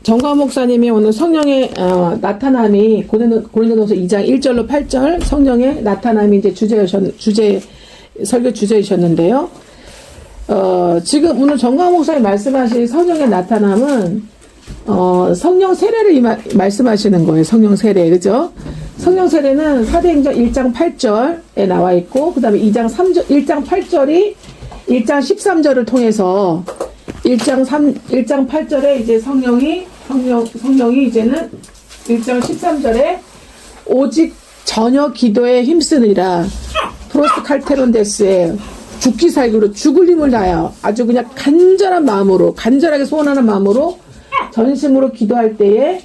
정광 목사님이 오늘 성령의 나타남이 고린도전서 2장 1절로 8절 성령의 나타남이 이제 설교 주제이셨는데요. 지금 오늘 정광 목사님 말씀하신 성령의 나타남은 성령 세례를 말씀하시는 거예요. 성령 세례, 그죠? 성령 세례는 사도행전 1장 8절에 나와 있고, 그 다음에 1장 8절이 1장 13절을 통해서 1장 8절에 이제 성령이 이제는 1장 13절에 오직 전혀 기도에 힘쓰느니라 프로스트 칼테론데스에 죽기 살기로 죽을 힘을 다하여 아주 그냥 간절한 마음으로 간절하게 소원하는 마음으로 전심으로 기도할 때에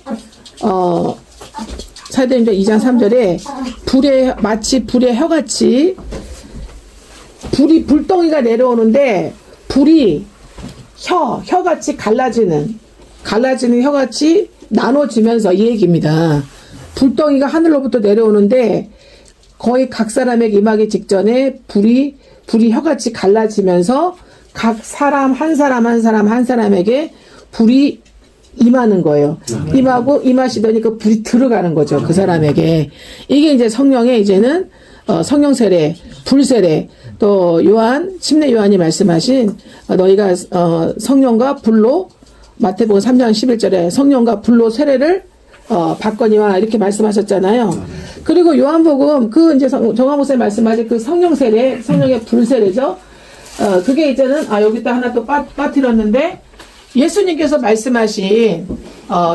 사도행전 2장 3절에 마치 불의 혀같이 불덩이가 내려오는데 불이 혀같이 갈라지는 혀같이 나눠지면서 이 얘기입니다. 불덩이가 하늘로부터 내려오는데 거의 각 사람에게 임하기 직전에 불이 혀같이 갈라지면서 각 사람 한 사람에게 불이 임하는 거예요. 임하시더니 그 불이 들어가는 거죠. 그 사람에게. 이게 이제 성령의 이제는 성령 세례, 불 세례. 또 침례 요한이 말씀하신 너희가 성령과 불로 마태복음 3장 11절에 성령과 불로 세례를 받거니와 이렇게 말씀하셨잖아요. 그리고 요한복음 이제 정광 목사님 말씀하신 그 성령 세례, 성령의 불 세례죠. 그게 이제는 여기다 하나 또 빠뜨렸는데 예수님께서 말씀하신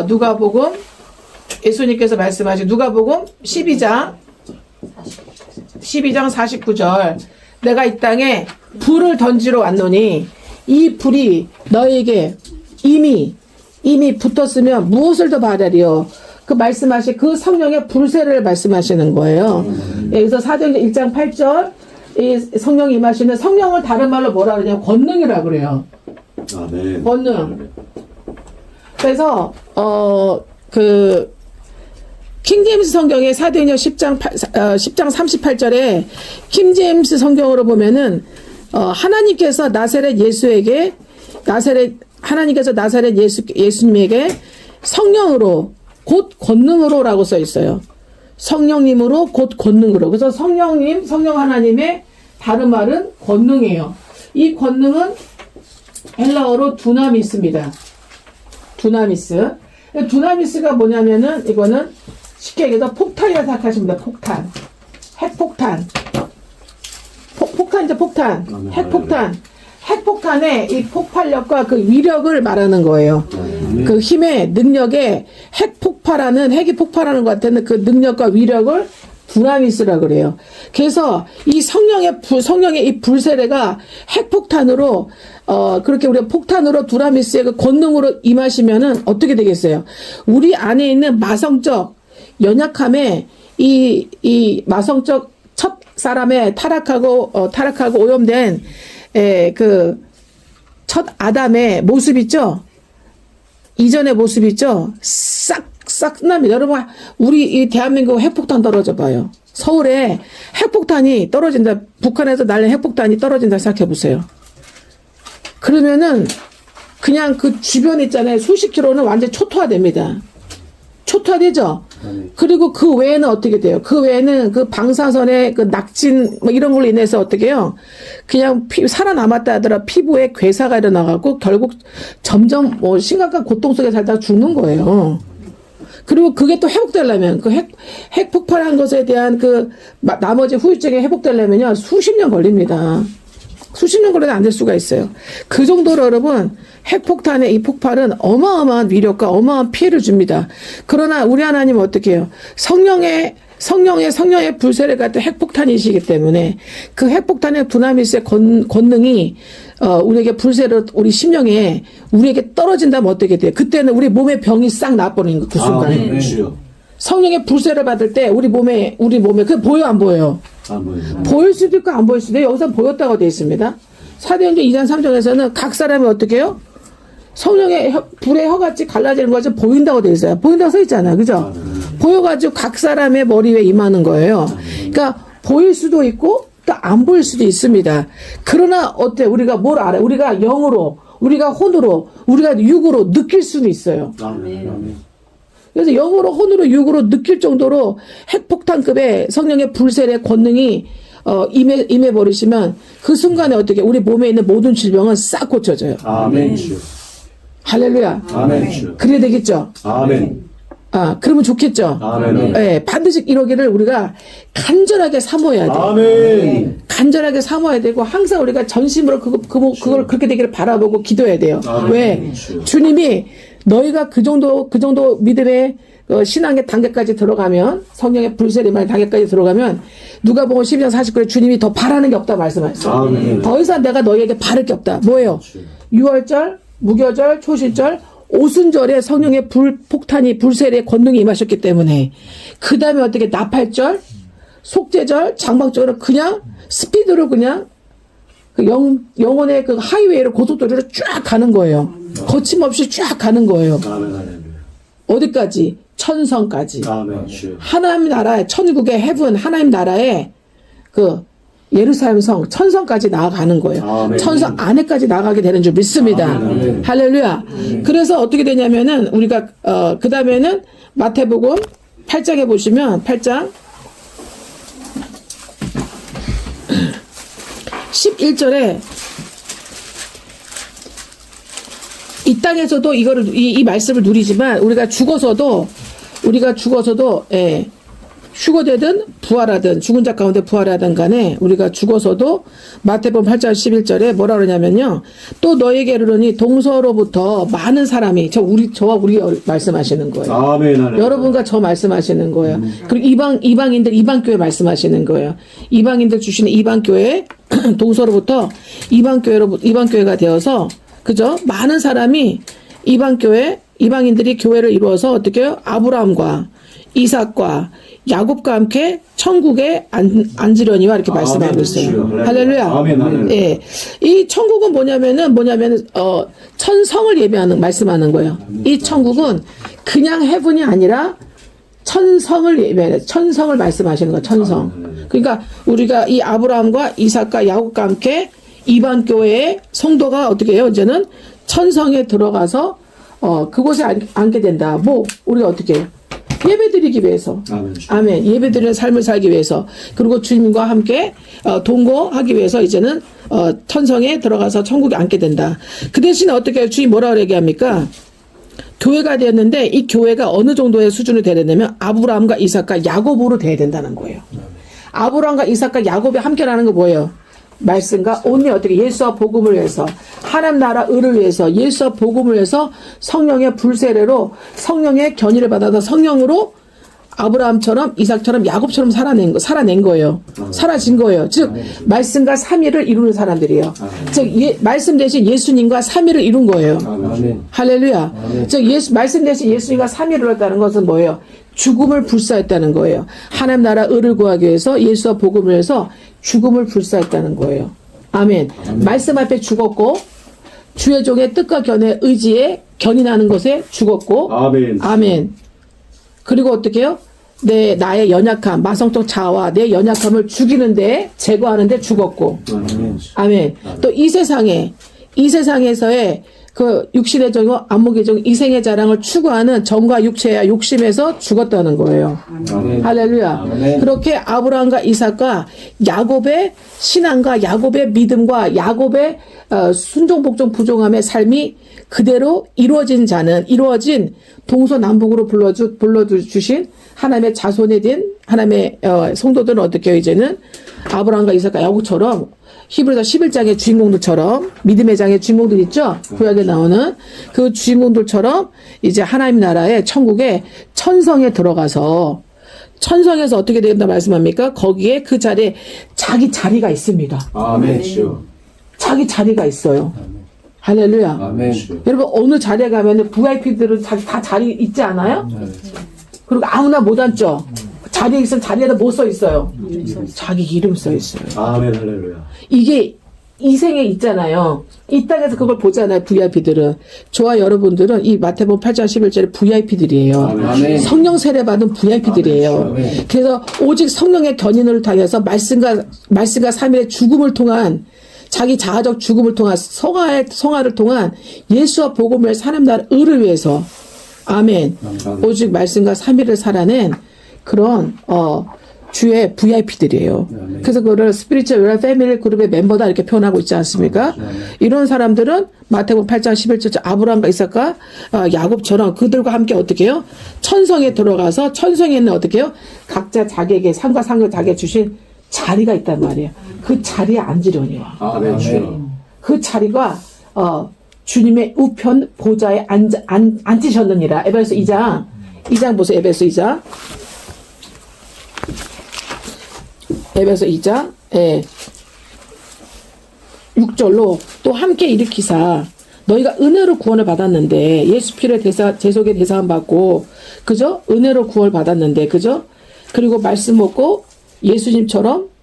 누가복음 12장 49절 내가 이 땅에 불을 던지러 왔노니 이 불이 너에게 이미 붙었으면 무엇을 더 바라리요. 그 말씀하신 그 성령의 불세를 말씀하시는 거예요. 여기서 사도행전 1장 8절 이 성령이 임하시는 성령을 다른 말로 뭐라 그러냐면 권능이라고 그래요. 네. 권능. 그래서 킹제임스 성경의 사도행전 10장 38절에 킹제임스 성경으로 보면은 하나님께서 나사렛 예수님에게 성령으로 곧 권능으로라고 써 있어요. 성령님으로 곧 권능으로. 그래서 성령 하나님의 다른 말은 권능이에요. 이 권능은 헬라어로 두나미스입니다. 두나미스가 뭐냐면은 이거는 쉽게 얘기해서 폭탄이라 생각하시면 됩니다. 폭탄. 핵폭탄. 폭탄. 핵폭탄의 이 폭발력과 그 위력을 말하는 거예요. 그 힘의 능력에 핵이 폭발하는 것 같은 그 능력과 위력을 두나미스라 그래요. 그래서 이 성령의 이 불세례가 핵폭탄으로 그렇게 우리가 폭탄으로 두나미스의 그 권능으로 임하시면은 어떻게 되겠어요? 우리 안에 있는 마성적 연약함에 이 마성적 첫 사람의 타락하고 오염된 그 첫 아담의 모습 있죠? 이전의 모습 있죠? 싹 납니다. 여러분, 우리 이 대한민국 핵폭탄 떨어져 봐요. 서울에 핵폭탄이 떨어진다. 북한에서 날린 핵폭탄이 떨어진다 생각해 보세요. 그러면은 그냥 그 주변 있잖아요. 수십 킬로는 완전 초토화됩니다. 초토화되죠? 그리고 그 외에는 어떻게 돼요? 그 외에는 그 방사선의 그 낙진 뭐 이런 걸로 인해서 어떻게 해요? 그냥 살아남았다 하더라 피부에 괴사가 일어나갖고 결국 점점 뭐 심각한 고통 속에 살다가 죽는 거예요. 그리고 그게 또 회복되려면 그 핵 폭발한 것에 대한 그 나머지 후유증이 회복되려면요 수십 년 걸립니다. 수십 년 걸려도 안 될 수가 있어요. 그 정도로 여러분 핵폭탄의 이 폭발은 어마어마한 위력과 어마어마한 피해를 줍니다. 그러나 우리 하나님은 어떻게 해요? 성령의 불세례 같은 핵폭탄이시기 때문에 그 핵폭탄의 두나미스의 권능이 우리에게 불세례로 우리 심령에 우리에게 떨어진다면 어떻게 돼요? 그때는 우리 몸의 병이 싹 나버리는 거 그 순간에. 네. 성령의 불세례를 받을 때 우리 몸에 그게 보여 안 보여요? 안 보여요. 보일 수도 있고 안 보일 수도 있고 여기서 보였다고 되어 있습니다. 사도행전 2장 3장에서는 각 사람이 어떻게 해요? 성령의 불의 혀같이 갈라지는 것이 보인다고 되어 있어요. 보인다고 써 있잖아요. 그죠? 보여가지고 각 사람의 머리 위에 임하는 거예요. 그러니까 보일 수도 있고 또 안 보일 수도 있습니다. 그러나 어때? 우리가 뭘 알아요? 우리가 영으로 우리가 혼으로, 우리가 육으로 느낄 수는 있어요. 아멘. 그래서 영으로, 혼으로, 육으로 느낄 정도로 핵폭탄급의 성령의 불세례 권능이 임해버리시면 그 순간에 어떻게 우리 몸에 있는 모든 질병은 싹 고쳐져요. 아멘. 주. 할렐루야. 아멘. 주. 그래야 되겠죠? 아멘. 그러면 좋겠죠? 아멘. 예, 반드시 이러기를 우리가 간절하게 사모해야 돼요. 아멘. 간절하게 사모해야 되고, 항상 우리가 전심으로 그걸 그렇게 되기를 바라보고 기도해야 돼요. 아멘. 왜? 주. 주님이 너희가 그 정도 믿음의 신앙의 단계까지 들어가면, 성령의 불세례만의 단계까지 들어가면, 누가복음 12장 49절에 주님이 더 바라는 게 없다 말씀하셨어요. 아멘. 더 이상 내가 너희에게 바랄 게 없다. 뭐예요? 유월절, 무교절, 초실절, 오순절에 성령의 불폭탄이 불세례의 권능이 임하셨기 때문에, 그 다음에 어떻게 나팔절, 속죄절, 장막절은 그냥 스피드로 그냥 그 영혼의 그 하이웨이를 고속도로로 쫙 가는 거예요. 거침없이 쫙 가는 거예요. 아멘. 할렐루야. 어디까지? 천성까지. 아멘. 주. 하나님 나라의 천국의 헤븐, 하나님 나라의 그 예루살렘 성, 천성까지 나아가는 거예요. 아멘. 천성 안에까지 나가게 되는 줄 믿습니다. 아멘. 할렐루야. 그래서 어떻게 되냐면은 우리가 그 다음에는 마태복음 8장에 보시면 8장 11절에 이 땅에서도 이 말씀을 누리지만 우리가 죽어서도 휴거되든 부활하든 죽은 자 가운데 부활하든 간에 우리가 죽어서도 마태복음 8장 11절에 뭐라 그러냐면요. 또 너에게 이르노니 동서로부터 많은 사람이 저와 우리 말씀하시는 거예요. 아멘. 할렐루야. 여러분과 저 말씀하시는 거예요. 그리고 이방인들 이방교회 말씀하시는 거예요. 이방인들 주시는 이방교회 동서로부터 이방교회가 되어서 그죠? 많은 사람이 이방인들이 교회를 이루어서 어떻게 해요? 아브라함과 이삭과 야곱과 함께 천국에 앉으려니와 이렇게 말씀하고 있어요. 할렐루야. 아멘. 할렐루야. 예. 이 천국은 뭐냐면은 천성을 말씀하는 거예요. 이 천국은 그냥 헤븐이 아니라 천성을 말씀하시는 거예요. 천성. 그러니까 우리가 이 아브라함과 이삭과 야곱과 함께 이방 교회의 성도가 어떻게 해요? 이제는 천성에 들어가서 그곳에 앉게 된다. 우리가 어떻게 해요? 예배드리기 위해서. 아멘. 예배드리는 삶을 살기 위해서. 그리고 주님과 함께 동거하기 위해서 이제는 천성에 들어가서 천국에 앉게 된다. 그 대신에 어떻게 해요? 주님 뭐라고 얘기합니까? 교회가 되었는데 이 교회가 어느 정도의 수준이 돼야 되냐면 아브라함과 이삭과 야곱으로 돼야 된다는 거예요. 아브라함과 이삭과 야곱이 함께라는 거 뭐예요? 말씀과 온리 어떻게 예수와 복음을 위해서 하나님 나라 의를 위해서 예수와 복음을 위해서 성령의 불세례로 성령의 견인을 받아서 성령으로 아브라함처럼 이삭처럼 야곱처럼 살아낸 거예요. 사라진 거예요. 즉 말씀과 삼위를 이루는 사람들이에요. 즉 말씀 대신 예수님과 삼위를 이룬 거예요. 할렐루야. 즉 말씀 대신 예수님과 삼위를 이뤘다는 것은 뭐예요? 죽음을 불사했다는 거예요. 하나님 나라 의를 구하기 위해서 예수와 복음을 위해서 죽음을 불사했다는 거예요. 아멘. 말씀 앞에 죽었고 주의 종의 뜻과 견해 의지에 견인하는 것에 죽었고 아멘. 그리고 어떻게 해요? 나의 연약함, 마성적 자아와 내 연약함을 죽이는데 제거하는데 죽었고 아멘. 또 이 세상에서의 그 육신의 정과 안목의 정, 이생의 자랑을 추구하는 정과 육체와 욕심에서 죽었다는 거예요. 할렐루야. 아멘. 그렇게 아브라함과 이삭과 야곱의 신앙과 야곱의 믿음과 야곱의 순종, 복종, 부종함의 삶이 그대로 이루어진 동서남북으로 불러주신 하나님의 자손이 된 하나님의 성도들은 어떻게 해요? 이제는 아브라함과 이삭과 야곱처럼 히브리서 11장의 주인공들처럼 믿음의 장의 주인공들 있죠? 구약에 나오는 그 주인공들처럼 이제 하나님 나라의 천국의 천성에 들어가서 천성에서 어떻게 된다 말씀합니까? 거기에 그 자리에 자기 자리가 있습니다. 아멘. 자기 자리가 있어요. 할렐루야. 아멘. 여러분 어느 자리에 가면 VIP들은 다 자리 있지 않아요? 그리고 아무나 못 앉죠? 자리에 있으면 자리에다 뭐 써 있어요? 자기 이름 써 있어요. 아멘. 할렐루야. 이게 이 생에 있잖아요. 이 땅에서 그걸 보잖아요. VIP들은. 저와 여러분들은 이 마태복음 8장 11절에 VIP들이에요. 아멘. 성령 세례 받은 VIP들이에요. 아멘. 그래서 오직 성령의 견인을 당해서 말씀과 3일의 죽음을 통한 자기 자아적 죽음을 통한 성화를 통한 예수와 복음을 사는 날 의를 위해서 아멘. 오직 말씀과 삼위를 살아낸 그런 주의 VIP들이에요. 그래서 그거를 스피리추얼 패밀리 그룹의 멤버다 이렇게 표현하고 있지 않습니까? 이런 사람들은 마태복음 8장 11절 아브라함과 이삭과 야곱처럼 그들과 함께 어떻게 해요? 천성에 들어가서 천성에는 어떻게 해요? 각자 자기에게 상과 상을 자기에게 주신 자리가 있단 말이에요. 그 자리에 앉으려니요. 아멘. 주여. 그 자리가 주님의 우편 보좌에 앉으셨느니라. 에베소 2장 보세요. 에베소 2장. 에베소 2장 6절로 또 함께 일으키사 너희가 은혜로 구원을 받았는데 예수 피를 제속에 대사함 받고 그죠? 은혜로 구원을 받았는데 그죠? 그리고 말씀 먹고 예수님처럼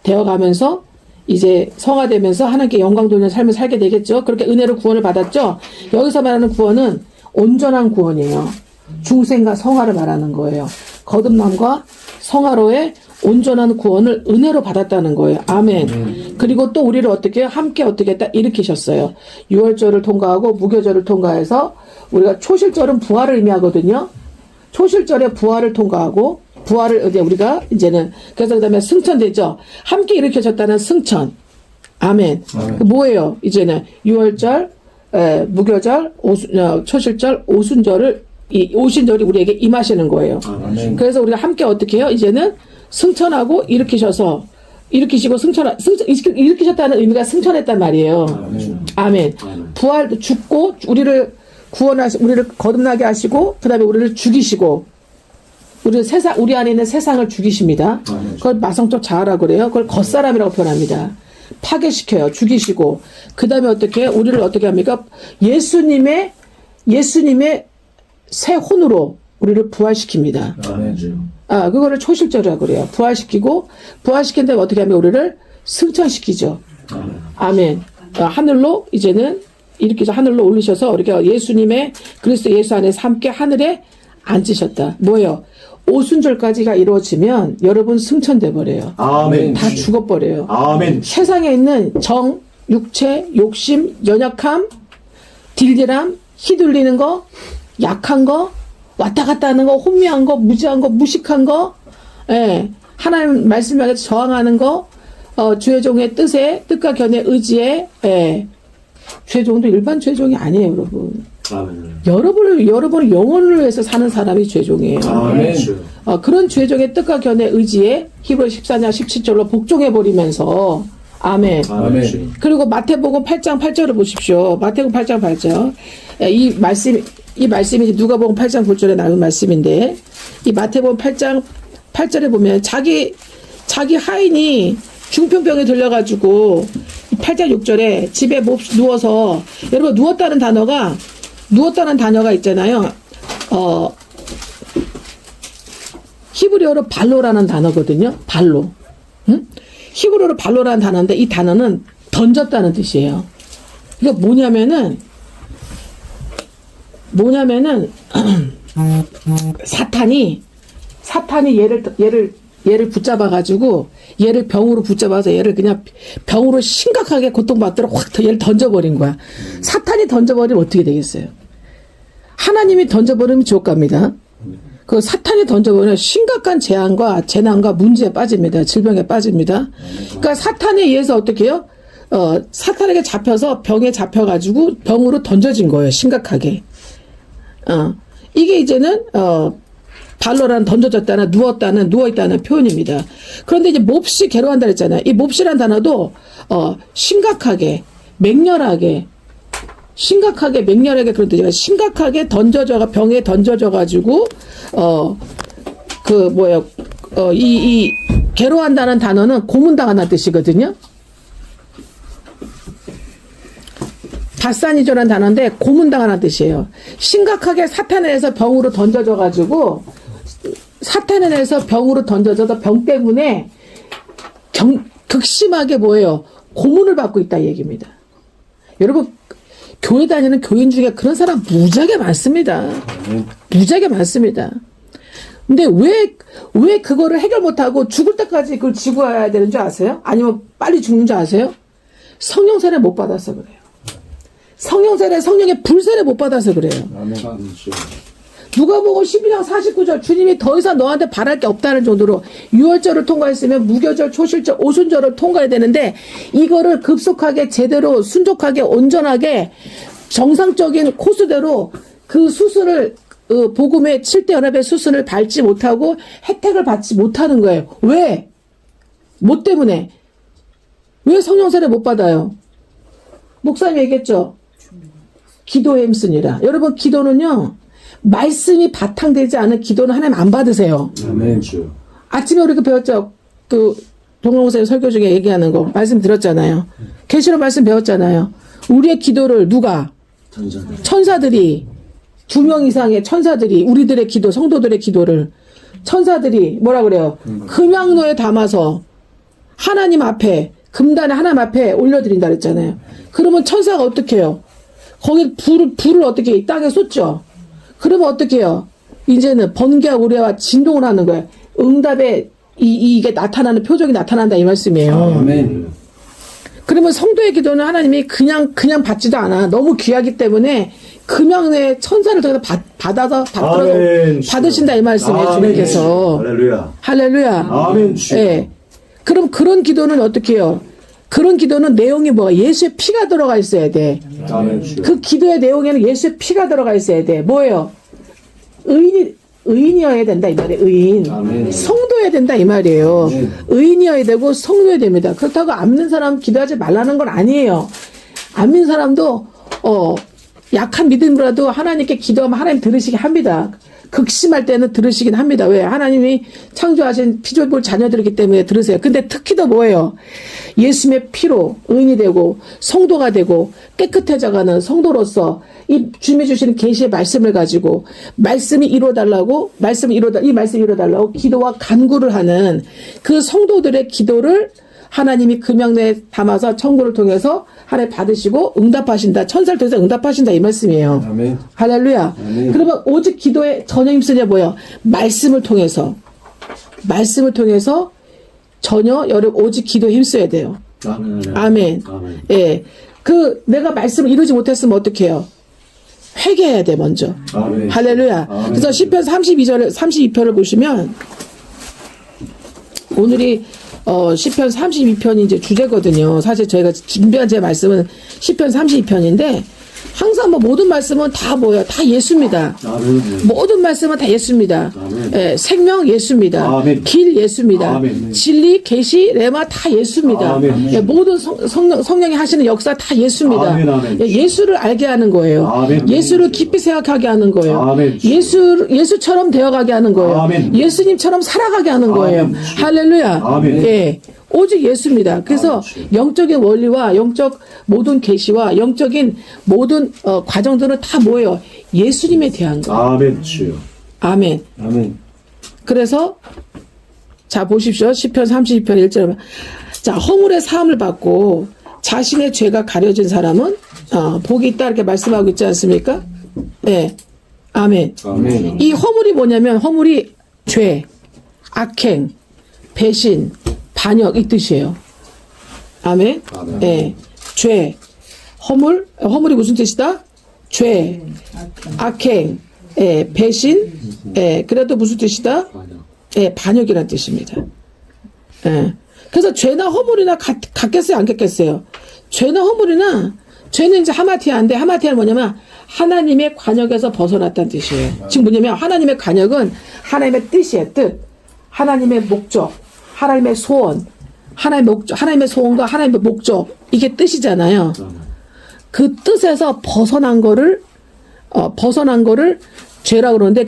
되어가면서 이제 성화되면서 하나님께 영광 돌리는 삶을 살게 되겠죠. 그렇게 은혜로 구원을 받았죠. 여기서 말하는 구원은 온전한 구원이에요. 중생과 성화를 말하는 거예요. 거듭남과 성화로의 온전한 구원을 은혜로 받았다는 거예요. 아멘. 그리고 또 우리를 어떻게 함께 어떻게 했다 일으키셨어요. 유월절을 통과하고 무교절을 통과해서 우리가 초실절은 부활을 의미하거든요. 초실절에 부활을 통과하고 부활을 이제 우리가 이제는 그래서 그다음에 승천되죠. 함께 일으켜졌다는 승천. 아멘. 뭐예요? 이제는 유월절, 무교절, 초실절, 오순절을 이 오신절이 우리에게 임하시는 거예요. 아멘. 그래서 우리가 함께 어떻게 해요? 이제는 승천하고 일으키시고 일으키셨다는 의미가 승천했단 말이에요. 아멘. 부활 죽고 우리를 우리를 거듭나게 하시고 그다음에 우리를 죽이시고 우리 안에 있는 세상을 죽이십니다. 그걸 마성적 자아라고 그래요. 그걸 겉사람이라고 표현합니다. 파괴시켜요. 죽이시고 그다음에 어떻게 우리를 어떻게 합니까? 예수님의 새 혼으로 우리를 부활시킵니다. 아멘. 그거를 초실절이라고 그래요. 부활시킨 다음에 어떻게 하면 우리를 승천시키죠. 아멘. 하늘로 이제는 이렇게 하늘로 올리셔서 우리가 예수님의 그리스도 예수 안에서 함께 하늘에 앉으셨다. 뭐예요? 오순절까지가 이루어지면 여러분 승천돼 버려요. 아멘. 다 죽어버려요. 아멘. 세상에 있는 정, 육체, 욕심, 연약함, 딜딜함, 휘둘리는 거, 약한 거, 왔다 갔다 하는 거, 혼미한 거, 무지한 거, 무식한 거, 하나님 말씀에 저항하는 거, 주의종의 뜻과 견해 의지에, 주의종도 일반 주의종이 아니에요, 여러분. 아멘. 여러분을 영혼을 위해서 사는 사람이 주의종이에요. 아멘. 그런 주의종의 뜻과 견해 의지에 히브리 14장 17절로 복종해버리면서, 아멘. 아멘. 그리고 마태복음 8장 8절을 보십시오. 마태복음 8장 8절. 이 말씀이 누가복음 8장 9절에 나온 말씀인데, 이 마태복음 8장 8절에 보면 자기 하인이 중풍병에 들려가지고 8장 6절에 집에 누워서 여러분 누웠다는 단어가 있잖아요. 히브리어로 발로라는 단어거든요. 발로. 히브리어로 발로라는 단어인데 이 단어는 던졌다는 뜻이에요. 그러니까 뭐냐면은 사탄이 얘를 붙잡아가지고 얘를 병으로 붙잡아서 얘를 그냥 병으로 심각하게 고통받도록 확 얘를 던져버린 거야. 사탄이 던져버리면 어떻게 되겠어요? 하나님이 던져버리면 지옥 갑니다. 그 사탄이 던져버리면 심각한 재앙과 재난과 문제에 빠집니다. 질병에 빠집니다. 그러니까 사탄에 의해서 어떻게 해요? 사탄에게 잡혀서 병에 잡혀가지고 병으로 던져진 거예요. 심각하게. 이게 이제는 발로라는 던져졌다는 누워있다는 표현입니다. 그런데 이제 몹시 괴로워한다 그랬잖아요. 이 몹시란 단어도 심각하게 맹렬하게 그런 뜻이에요. 심각하게 병에 던져져가지고 이 괴로워한다는 단어는 고문당한다는 뜻이거든요. 바사니조라는 단어인데 고문당하는 뜻이에요. 심각하게 사탄에 의해서 병으로 던져져가지고 병 때문에 극심하게 고문을 받고 있다 이 얘기입니다. 여러분 교회 다니는 교인 중에 그런 사람 무지하게 많습니다. 무지하게 많습니다. 근데 왜 그거를 해결 못하고 죽을 때까지 그걸 지고 와야 되는 줄 아세요? 아니면 빨리 죽는 줄 아세요? 성령 세례 못 받아서 그래요. 성령 세례, 성령의 불세례 못 받아서 그래요. 아멘 주여. 누가복음 12장 49절 주님이 더 이상 너한테 바랄 게 없다는 정도로 유월절을 통과했으면 무교절, 초실절, 오순절을 통과해야 되는데 이거를 급속하게 제대로 순종하게 온전하게 정상적인 코스대로 그 수순을 복음의 7대 연합의 수순을 밟지 못하고 혜택을 받지 못하는 거예요. 왜? 뭐 때문에? 왜 성령 세례 못 받아요? 목사님 얘기했죠? 기도에 힘쓰니라. 여러분 기도는요. 말씀이 바탕되지 않은 기도는 하나님 안 받으세요. 아멘 주여. 아침에 우리가 배웠죠. 동영 목사님 설교 중에 얘기하는 거 말씀 들었잖아요. 계시록 말씀 배웠잖아요. 우리의 기도를 누가? 천사들이 2명 이상의 천사들이 우리들의 기도, 성도들의 기도를 천사들이 뭐라 그래요? 금양로에 담아서 하나님 앞에 금단에 하나님 앞에 올려드린다 그랬잖아요. 그러면 천사가 어떻게 해요? 거기 불을 어떻게 이 땅에 쏟죠? 그러면 어떻게 해요? 이제는 번개와 우레와 진동을 하는 거예요. 응답에 이게 나타나는 표적이 나타난다 이 말씀이에요. 아멘. 그러면 성도의 기도는 하나님이 그냥 받지도 않아. 너무 귀하기 때문에 금양의 천사를 통해서 받아서 받으신다 이 말씀이에요. 주님께서. 할렐루야. 할렐루야. 아멘 주여. 예. 그럼 그런 기도는 어떻게 해요? 그런 기도는 내용이 뭐야? 예수의 피가 들어가 있어야 돼. 아멘 주여. 그 기도의 내용에는 예수의 피가 들어가 있어야 돼. 뭐예요? 의인이어야 된다 이 말이에요. 의인. 아멘. 성도여야 된다 이 말이에요. 아멘. 의인이어야 되고 성도여야 됩니다. 그렇다고 안 믿는 사람 기도하지 말라는 건 아니에요. 안 믿는 사람도 약한 믿음이라도 하나님께 기도하면 하나님 들으시게 합니다. 극심할 때는 들으시긴 합니다. 왜? 하나님이 창조하신 피조물 자녀들이기 때문에 들으세요. 근데 특히 더 뭐예요? 예수님의 피로 의인이 되고 성도가 되고 깨끗해져가는 성도로서 이 주님이 주시는 계시의 말씀을 가지고 말씀이 이루어달라고 이 말씀이 이루어달라고 기도와 간구를 하는 그 성도들의 기도를 하나님이 금양내에 담아서 천구를 통해서 하나님 받으시고 응답하신다. 천사를 통해서 응답하신다 이 말씀이에요. 아멘. 할렐루야. 아멘. 그러면 오직 기도에 전혀 힘쓰냐 뭐예요? 말씀을 통해서 전혀 여러분 오직 기도에 힘써야 돼요. 아멘. 아멘. 아멘. 예. 내가 말씀을 이루지 못했으면 어떻게 해요? 회개해야 돼 먼저. 아멘. 할렐루야. 아멘. 그래서 시편 32편을 보시면 오늘이 시편 32편이 이제 주제거든요. 사실 저희가 준비한 제 말씀은 시편 32편인데 항상 모든 말씀은 다 뭐예요? 다 예수입니다. 아멘. 모든 말씀은 다 예수입니다. 아멘. 예, 생명 예수입니다. 아멘. 길 예수입니다. 아멘. 진리, 계시, 레마 다 예수입니다. 아멘. 예, 모든 성령이 하시는 역사 다 예수입니다. 아멘, 아멘. 예, 예수를 알게 하는 거예요. 아멘. 예수를 깊이 생각하게 하는 거예요. 아멘. 예수처럼 되어가게 하는 거예요. 아멘. 예수님처럼 살아가게 하는 거예요. 아멘. 할렐루야. 아멘. 예. 오직 예수입니다. 그래서 아멘. 영적인 원리와 영적 모든 계시와 영적인 모든 과정들은 다 뭐예요? 예수님에 대한 거예요. 아멘 주여. 아멘. 아멘. 그래서 자 보십시오. 시편 32편 1절. 자, 허물의 사함을 받고 자신의 죄가 가려진 사람은 복이 있다 이렇게 말씀하고 있지 않습니까? 네. 아멘. 아멘. 이 허물이 뭐냐면 허물이 죄, 악행, 배신, 반역 이 뜻이에요. 아멘. 아멘. 예. 죄, 허물이 무슨 뜻이다? 죄, 악행, 예, 배신, 예, 그래도 무슨 뜻이다? 예, 반역이란 뜻입니다. 예. 그래서 죄나 허물이나 같겠어요, 안 같겠어요? 죄나 허물이나, 죄는 이제 하마티아인데, 하마티아는 뭐냐면, 하나님의 관역에서 벗어났다는 뜻이에요. 지금 뭐냐면, 하나님의 관역은 하나님의 뜻이에요, 뜻. 하나님의 목적, 하나님의 소원, 하나님의 소원과 하나님의 목적, 이게 뜻이잖아요. 그 뜻에서 벗어난 거를 죄라고 그러는데,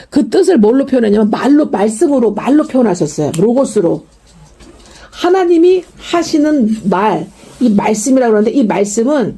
그 뜻을 뭘로 표현했냐면, 말씀으로 표현하셨어요. 로고스로. 하나님이 하시는 말, 이 말씀이라고 그러는데, 이 말씀은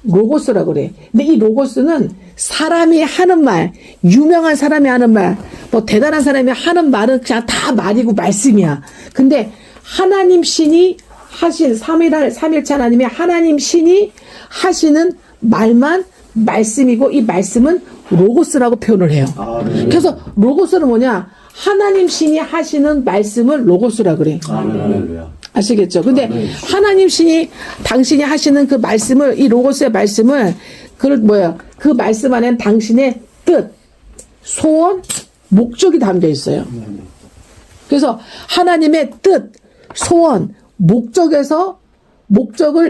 로고스라고 그래. 근데 이 로고스는 사람이 하는 말, 유명한 사람이 하는 말, 대단한 사람이 하는 말은 그냥 다 말이고 말씀이야. 근데 하나님 신이 하신 삼일체 하나님이 하나님 신이 하시는 말만 말씀이고 이 말씀은 로고스라고 표현을 해요. 아멘. 그래서 로고스는 뭐냐? 하나님 신이 하시는 말씀을 로고스라 그래. 아멘. 할렐루야. 아시겠죠? 근데 하나님 신이 당신이 하시는 그 말씀을, 이 로고스의 말씀을, 그 말씀 안에는 당신의 뜻, 소원, 목적이 담겨 있어요. 그래서 하나님의 뜻, 소원, 목적을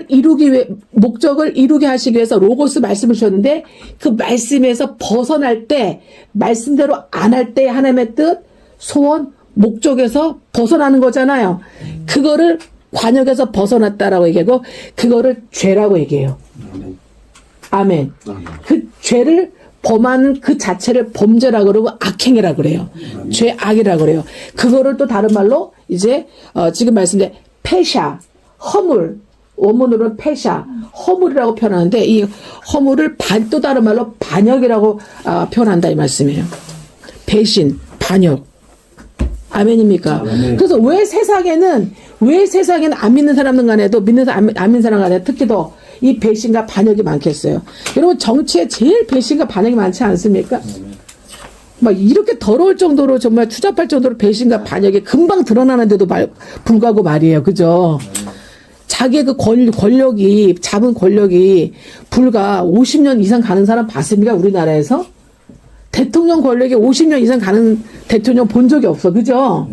이루게 하시기 위해서 로고스 말씀을 주셨는데, 그 말씀에서 벗어날 때, 말씀대로 안 할 때 하나님의 뜻, 소원, 목적에서 벗어나는 거잖아요. 그거를 관역에서 벗어났다라고 얘기하고, 그거를 죄라고 얘기해요. 아멘. 그 죄를 범한 그 자체를 범죄라 그러고 악행이라 그래요. 죄악이라 그래요. 그거를 또 다른 말로 이제 지금 말씀드린 패샤, 허물, 원문으로는 패샤, 허물이라고 표현하는데, 이 허물을 또 다른 말로 반역이라고 표현한다 이 말씀이에요. 배신, 반역. 아멘입니까? 아멘. 그래서 왜 세상에는 안 믿는 사람들 간에도 안 믿는 사람 간에 특히 더 이 배신과 반역이 많겠어요. 여러분, 정치에 제일 배신과 반역이 많지 않습니까? 막 이렇게 더러울 정도로, 정말 추잡할 정도로 배신과 반역이 금방 드러나는데도 불구하고 말이에요. 그죠? 자기의 그 잡은 권력이 불과 50년 이상 가는 사람 봤습니까? 우리나라에서? 대통령 권력이 50년 이상 가는 대통령 본 적이 없어. 그죠?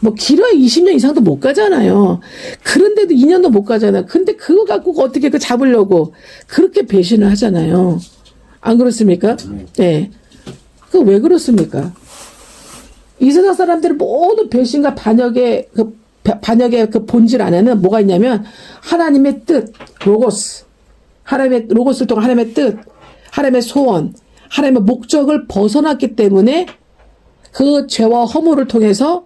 뭐 길어야 20년 이상도 못 가잖아요. 그런데도 2년도 못 가잖아요. 근데 그거 갖고 어떻게 그 잡으려고 그렇게 배신을 하잖아요. 안 그렇습니까? 네. 그 왜 그렇습니까? 이 세상 사람들은 모두 배신과 반역의 그 본질 안에는 뭐가 있냐면 하나님의 뜻, 로고스를 통한 하나님의 뜻, 하나님의 소원, 하나님의 목적을 벗어났기 때문에 그 죄와 허물을 통해서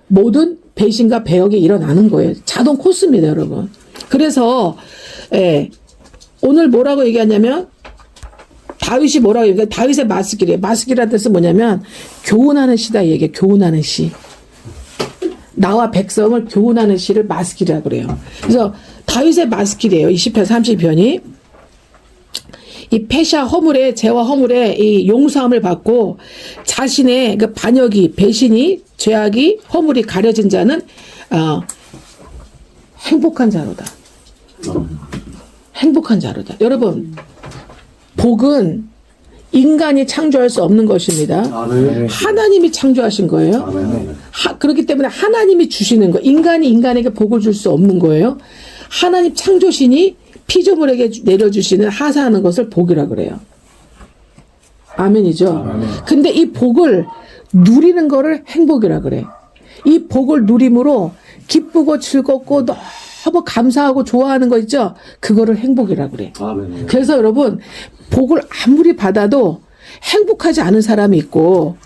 모든 배신과 배역이 일어나는 거예요. 자동 코스입니다, 여러분. 그래서 오늘 뭐라고 얘기하냐면 다윗이 뭐라고 얘기해요? 다윗의 마스길이에요. 마스길이라는 뜻은 뭐냐면 교훈하는 시다 얘기해요. 교훈하는 시. 나와 백성을 교훈하는 시를 마스길이라고 그래요. 그래서 다윗의 마스길이에요. 이 시편 30편이. 이 패샤 허물의 죄와 허물의 이 용서함을 받고 자신의 그 반역이, 배신이, 죄악이, 허물이 가려진 자는 행복한 자로다. 행복한 자로다. 여러분, 복은 인간이 창조할 수 없는 것입니다. 하나님이 창조하신 거예요. 그렇기 때문에 하나님이 주시는 거. 인간이 인간에게 복을 줄 수 없는 거예요. 하나님 창조신이 피조물에게 내려주시는 하사하는 것을 복이라 그래요. 아멘이죠. 근데 이 복을 누리는 거를 행복이라 그래. 이 복을 누림으로 기쁘고 즐겁고 너무 감사하고 좋아하는 거 있죠? 그거를 행복이라 그래. 그래서 여러분, 복을 아무리 받아도 행복하지 않은 사람이 있고,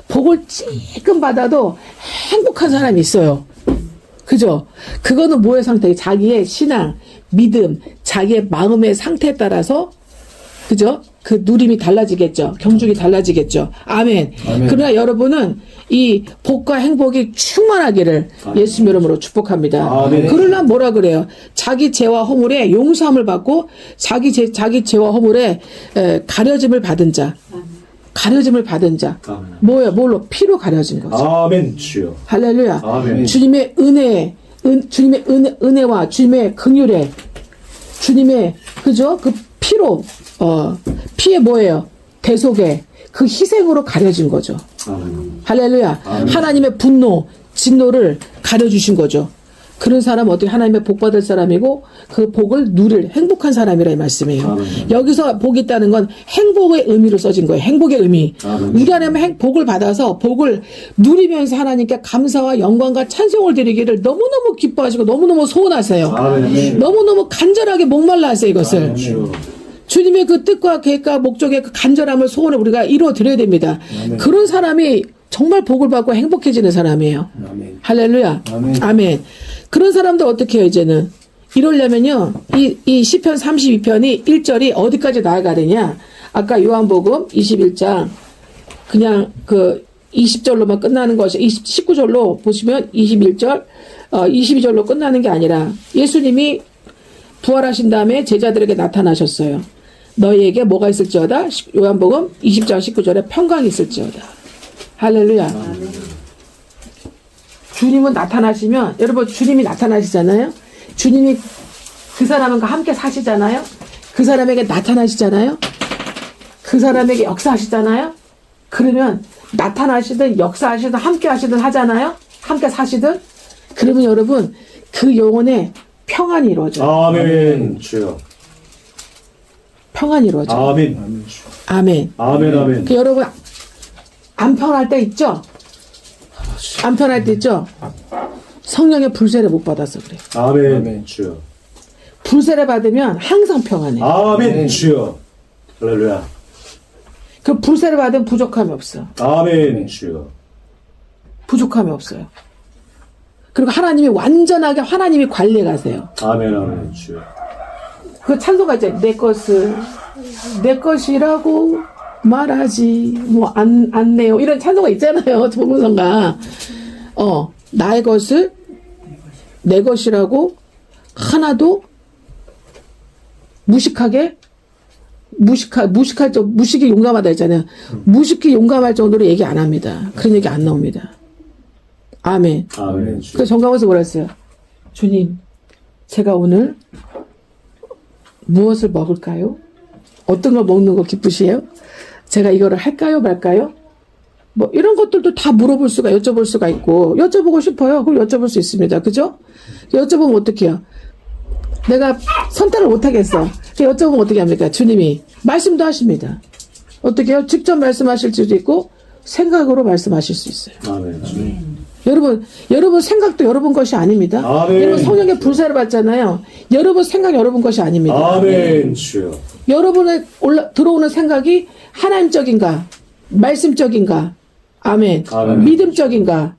복을 찔끔 받아도 행복한 사람이 있어요. 그죠? 그거는 뭐의 상태? 자기의 신앙, 믿음, 자기의 마음의 상태에 따라서, 그죠? 그 누림이 달라지겠죠. 경중이 달라지겠죠. 아멘. 그러나 여러분은 이 복과 행복이 충만하기를 예수님 이름으로 축복합니다. 그러나 뭐라 그래요? 자기 죄와 허물에 용서함을 받고 자기 죄와 허물에 가려짐을 받은 자. 가려짐을 받은 자. 뭐예요? 뭘로? 피로 가려진 거죠. 아멘. 주여. 할렐루야. 아멘. 주님의 은혜와 주님의 긍휼에 주님의 그죠? 그 피로 피에 뭐예요? 대속에 그 희생으로 가려진 거죠. 할렐루야. 하나님의 분노, 진노를 가려주신 거죠. 그런 사람 어떻게 하나님의 복 받을 사람이고 그 복을 누릴 행복한 사람이라 이 말씀이에요. 여기서 복이 있다는 건 행복의 의미로 써진 거예요. 행복의 의미. 우리 안에 복을 받아서 복을 누리면서 하나님께 감사와 영광과 찬송을 드리기를 너무너무 기뻐하시고 너무너무 소원하세요. 너무너무 간절하게 목말라 하세요, 이것을. 주님의 그 뜻과 계획과 목적의 그 간절함을 소원을 우리가 이루어 드려야 됩니다. 그런 사람이 정말 복을 받고 행복해지는 사람이에요. 할렐루야. 아멘. 그런 사람들 어떻게 해요, 이제는? 이러려면요, 이 시편 32편이 1절이 어디까지 나아가느냐? 아까 요한복음 21장, 그냥 그 20절로만 끝나는 것이, 19절로 보시면 21절, 22절로 끝나는 게 아니라 예수님이 부활하신 다음에 제자들에게 나타나셨어요. 너희에게 뭐가 있을지어다? 요한복음 20장 19절에 평강이 있을지어다. 할렐루야. 주님은 나타나시면, 여러분, 주님이 나타나시잖아요? 주님이 그 사람과 함께 사시잖아요? 그 사람에게 나타나시잖아요? 그 사람에게 역사하시잖아요? 그러면 나타나시든 역사하시든 함께 하시든 하잖아요? 함께 사시든? 그러면 여러분, 그 영혼에 평안이 이루어져요. 아멘. 주여. 평안이 이루어져요. 아멘. 아멘. 아멘. 아멘. 그 여러분, 안 편할 때 있죠? 안 편할 때 있죠? 성령의 불세를 못 받아서 그래요. 아멘. 주여. 불세를 받으면 항상 평안해. 아멘. 주여. 할렐루야. 그 불세를 받으면 부족함이 없어. 아멘. 주여. 부족함이 없어요. 그리고 하나님이 완전하게 하나님이 관리해 가세요. 아멘. 아멘. 주여. 그 찬송가 있잖아요. 내 것을 내 것이라고 말하지 뭐 안 내요. 이런 찬송가 있잖아요. 복음성가. 나의 것을 내 것이라고 하나도 무식하게 무식이 용감하다 했잖아요. 무식히 용감할 정도로 얘기 안 합니다. 그런 얘기 안 나옵니다. 아멘. 아멘. 주여. 그래서 정가면서 뭐라 했어요? 주님, 제가 오늘 무엇을 먹을까요? 어떤 걸 먹는 거 기쁘시에요? 제가 이거를 할까요, 말까요? 뭐 이런 것들도 다 물어볼 수가, 여쭤볼 수가 있고, 여쭤보고 싶어요. 그럼 여쭤볼 수 있습니다. 그죠? 여쭤보면 어떻게 해요? 내가 선택을 못 하겠어. 여쭤보면 어떻게 합니까? 주님이 말씀도 하십니다. 어떻게 해요? 직접 말씀하실 수도 있고 생각으로 말씀하실 수 있어요. 아멘. 주여. 여러분 생각도 여러분 것이 아닙니다. 아멘. 여러분 성령의 불사를 받잖아요. 여러분 생각 여러분 것이 아닙니다. 아멘. 주여. 여러분의 들어오는 생각이 하나님적인가, 말씀적인가, 아멘. 아멘. 믿음적인가,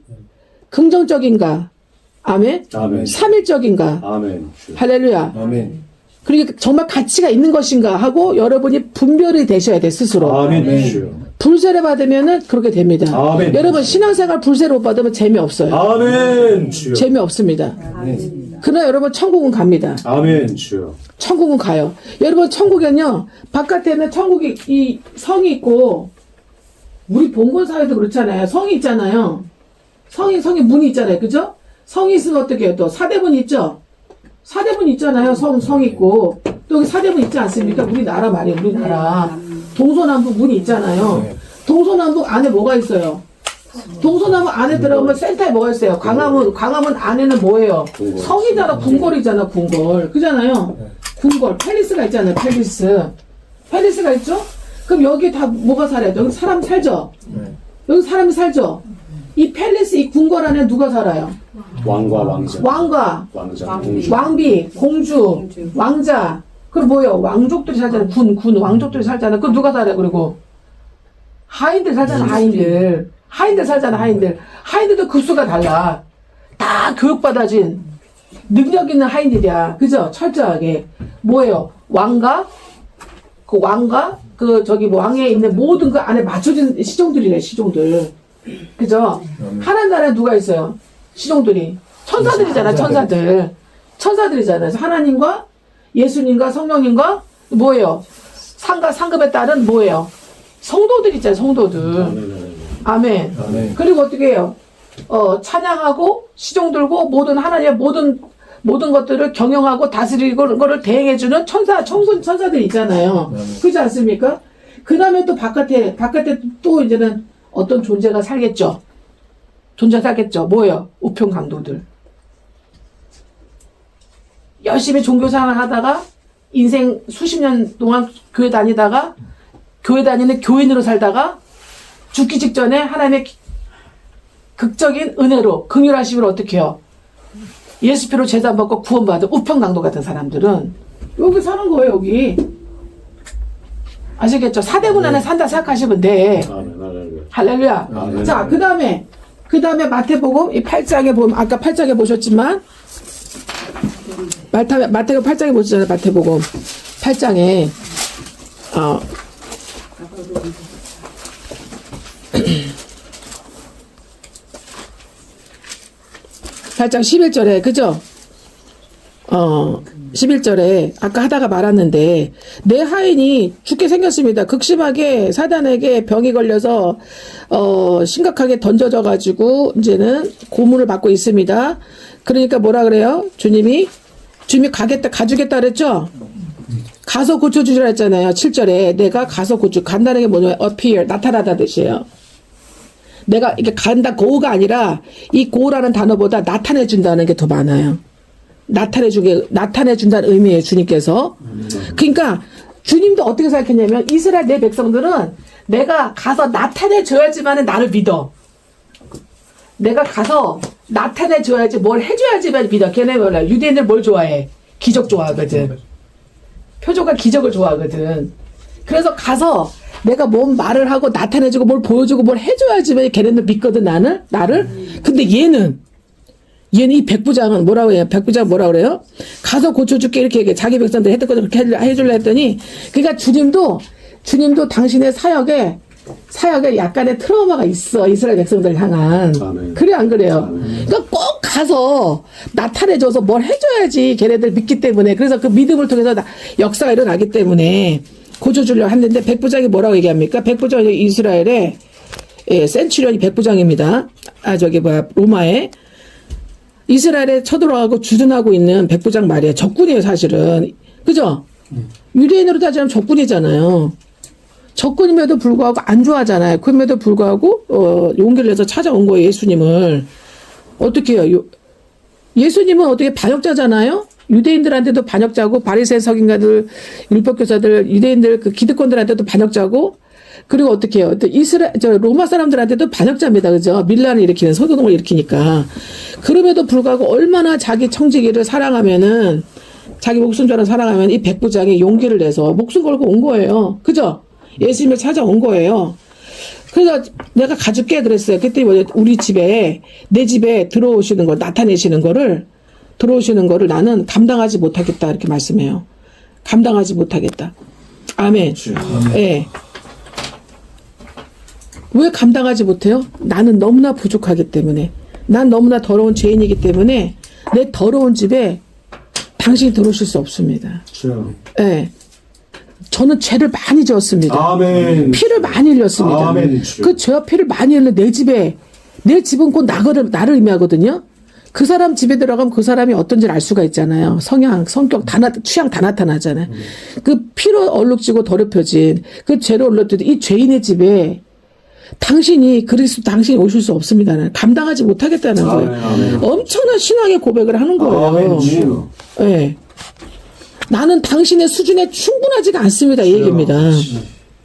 긍정적인가, 아멘. 아멘. 삼일적인가, 아멘. 주여. 할렐루야. 아멘. 그러니까 정말 가치가 있는 것인가 하고 여러분이 분별이 되셔야 돼 스스로. 아멘. 주여. 불세를 받으면은 그렇게 됩니다. 아멘. 여러분 신앙생활 불세를 못 받으면 재미없어요. 아멘. 주여. 재미없습니다. 그러나 여러분 천국은 갑니다. 아멘. 주여. 천국은 가요. 여러분 천국에는요 바깥에는 천국이 이 성이 있고 우리 봉건 사회도 그렇잖아요. 성이 있잖아요. 성이 문이 있잖아요. 그죠? 성이 있으면 어떻게 해요? 또 사대문 있죠? 사대문 있잖아요. 성 있고 또 여기 사대문 있지 않습니까? 우리나라 말이에요. 우리나라 동서남북 문이 있잖아요. 동서남북 안에 뭐가 있어요? 동서남북 안에 들어가면 센터에 뭐가 있어요? 광화문 안에는 뭐예요? 궁궐. 성이잖아. 궁궐이잖아. 궁궐. 그잖아요. 궁궐. 팰리스가 있잖아요. 팰리스가 있죠? 그럼 여기 다 뭐가 살아요? 여기 사람 살죠? 여기 사람이 살죠? 이 팰리스, 이 궁궐 안에 누가 살아요? 왕과 왕자. 왕과, 왕자. 공주. 왕비, 공주, 왕자. 그리고 뭐예요? 왕족들이 살잖아요. 군, 왕족들이 살잖아요. 그 누가 살아요? 그리고 하인들 살잖아. 하인들 살잖아. 하인들도 급수가 달라. 다 교육받아진 능력 있는 하인들이야. 그죠? 철저하게. 뭐예요? 왕가, 왕에 있는 모든 그 안에 맞춰진 시종들이래, 시종들. 그죠? 하나님 나라에 누가 있어요? 시종들이. 천사들이잖아, 천사들이잖아요. 그래서 하나님과 예수님과 성령님과 뭐예요? 상급에 따른 뭐예요? 성도들 있잖아요, 성도들. 아멘. 아멘. 그리고 어떻게 해요? 찬양하고 시종들고 모든 하나님의 모든 것들을 경영하고 다스리고 그거를 대행해주는 천사들이 있잖아요. 그렇지 않습니까? 그 다음에 또 바깥에 또 이제는 어떤 존재가 살겠죠. 뭐예요? 우편 강도들. 열심히 종교생활 하다가 인생 수십 년 동안 교회 다니는 교인으로 살다가 죽기 직전에 하나님의 극적인 은혜로 긍휼하심으로 어떻게 해요? 예수 피로 제사 받고 구원받은 우편 강도 같은 사람들은 여기 사는 거예요. 여기 아시겠죠? 사대문 안에 산다 생각하시면 돼. 아멘. 할렐루야. 아멘. 자, 그 다음에 마태복음 이 8장에 보면 아까 8장에 보셨지만 마태복음 8장에 보셨잖아요. 마태복음 8장에 8장 11절에 그죠? 11절에 아까 하다가 말았는데 내 하인이 죽게 생겼습니다. 극심하게 사단에게 병이 걸려서 심각하게 던져져 가지고 이제는 고문을 받고 있습니다. 그러니까 뭐라 그래요? 주님이 가주겠다 그랬죠? 가서 고쳐주시라 했잖아요. 7절에 내가 가서 간다는 게 뭐냐면 appear, 나타나다 뜻이에요. 내가 이게 간다 go가 아니라 이 go라는 단어보다 나타내준다는 게 더 많아요. 나타내준다는 의미예요, 주님께서. 그러니까 주님도 어떻게 생각했냐면 이스라엘 내 백성들은 내가 가서 나타내줘야지만 나를 믿어. 내가 가서 나타내줘야지 뭘 해줘야지만 믿어. 걔네 몰라. 유대인들 뭘 좋아해? 기적 좋아하거든. 표적과 기적을 좋아하거든. 그래서 가서 내가 뭔 말을 하고 나타내주고 뭘 보여주고 뭘 해줘야지만 걔네들 믿거든, 나를. 근데 얘는 이 백부장은 뭐라고 해요? 백부장 뭐라고 그래요? 가서 고쳐줄게 이렇게 얘기해. 자기 백성들 했던 거 그렇게 해줄래 했더니 그러니까 주님도 당신의 사역에 약간의 트라우마가 있어. 이스라엘 백성들 향한. 아멘. 그래 안 그래요? 아멘. 그러니까 꼭 가서 나타내줘서 뭘 해줘야지 걔네들 믿기 때문에. 그래서 그 믿음을 통해서 역사가 일어나기 때문에 고쳐주려고 했는데 백부장이 뭐라고 얘기합니까? 백부장이 이스라엘의 센츄리온이 백부장입니다. 로마에 이스라엘에 쳐들어가고 주둔하고 있는 백부장 말이에요. 적군이에요, 사실은. 그죠? 유대인으로 따지면 적군이잖아요. 적군임에도 불구하고 안 좋아하잖아요. 그럼에도 불구하고 용기를 내서 찾아온 거예요, 예수님을. 어떻게 해요? 예수님은 어떻게 반역자잖아요? 유대인들한테도 반역자고 바리새인 서기관들, 율법교사들, 유대인들 그 기득권들한테도 반역자고 그리고 어떻게 해요? 로마 사람들한테도 반역자입니다. 그죠? 밀란을 일으키는 소동을 일으키니까. 그럼에도 불구하고 얼마나 자기 청지기를 사랑하면은 자기 목숨처럼 사랑하면 이 백부장이 용기를 내서 목숨 걸고 온 거예요. 그죠? 예수님을 찾아온 거예요. 그래서 내가 가줄게 그랬어요. 그때 우리 집에 내 집에 들어오시는 거 나타내시는 거를 나는 감당하지 못하겠다 이렇게 말씀해요. 감당하지 못하겠다. 아멘. 예. 왜 감당하지 못해요? 나는 너무나 부족하기 때문에. 난 너무나 더러운 죄인이기 때문에 내 더러운 집에 당신이 들어오실 수 없습니다. 예. 저는 죄를 많이 지었습니다. 아멘. 피를 많이 흘렸습니다. 아멘. 그 죄와 피를 많이 흘린 내 집은 곧 나를 의미하거든요. 그 사람 집에 들어가면 그 사람이 어떤지 알 수가 있잖아요. 성향, 성격, 취향 다 나타나잖아요. 그 피로 얼룩지고 더럽혀진 그 죄로 얼룩진 이 죄인의 집에 당신이 오실 수 없습니다. 감당하지 못하겠다는 거예요. 아멘. 엄청난 신앙의 고백을 하는 거예요. 네. 나는 당신의 수준에 충분하지가 않습니다. 이 얘기입니다.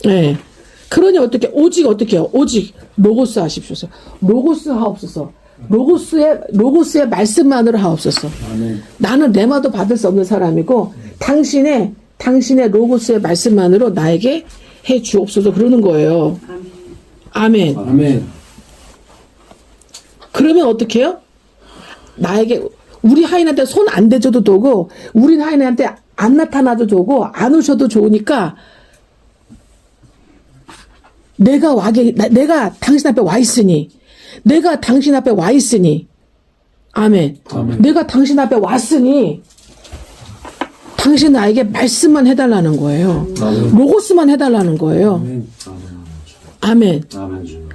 네. 그러니 어떻게 해요? 오직 로고스 하십시오. 로고스 하옵소서. 로고스의 말씀만으로 하옵소서. 아멘. 나는 레마도 받을 수 없는 사람이고 당신의 로고스의 말씀만으로 나에게 해 주옵소서 그러는 거예요. 아멘. 아멘. 그러면 어떻게 해요? 나에게 우리 하인한테 손 안 대줘도 되고 우리 하인한테 안 나타나도 되고 안 오셔도 좋으니까 내가 당신 앞에 와 있으니 아멘. 내가 당신 앞에 왔으니 당신 나에게 말씀만 해달라는 거예요. 로고스만 해달라는 거예요. 아멘.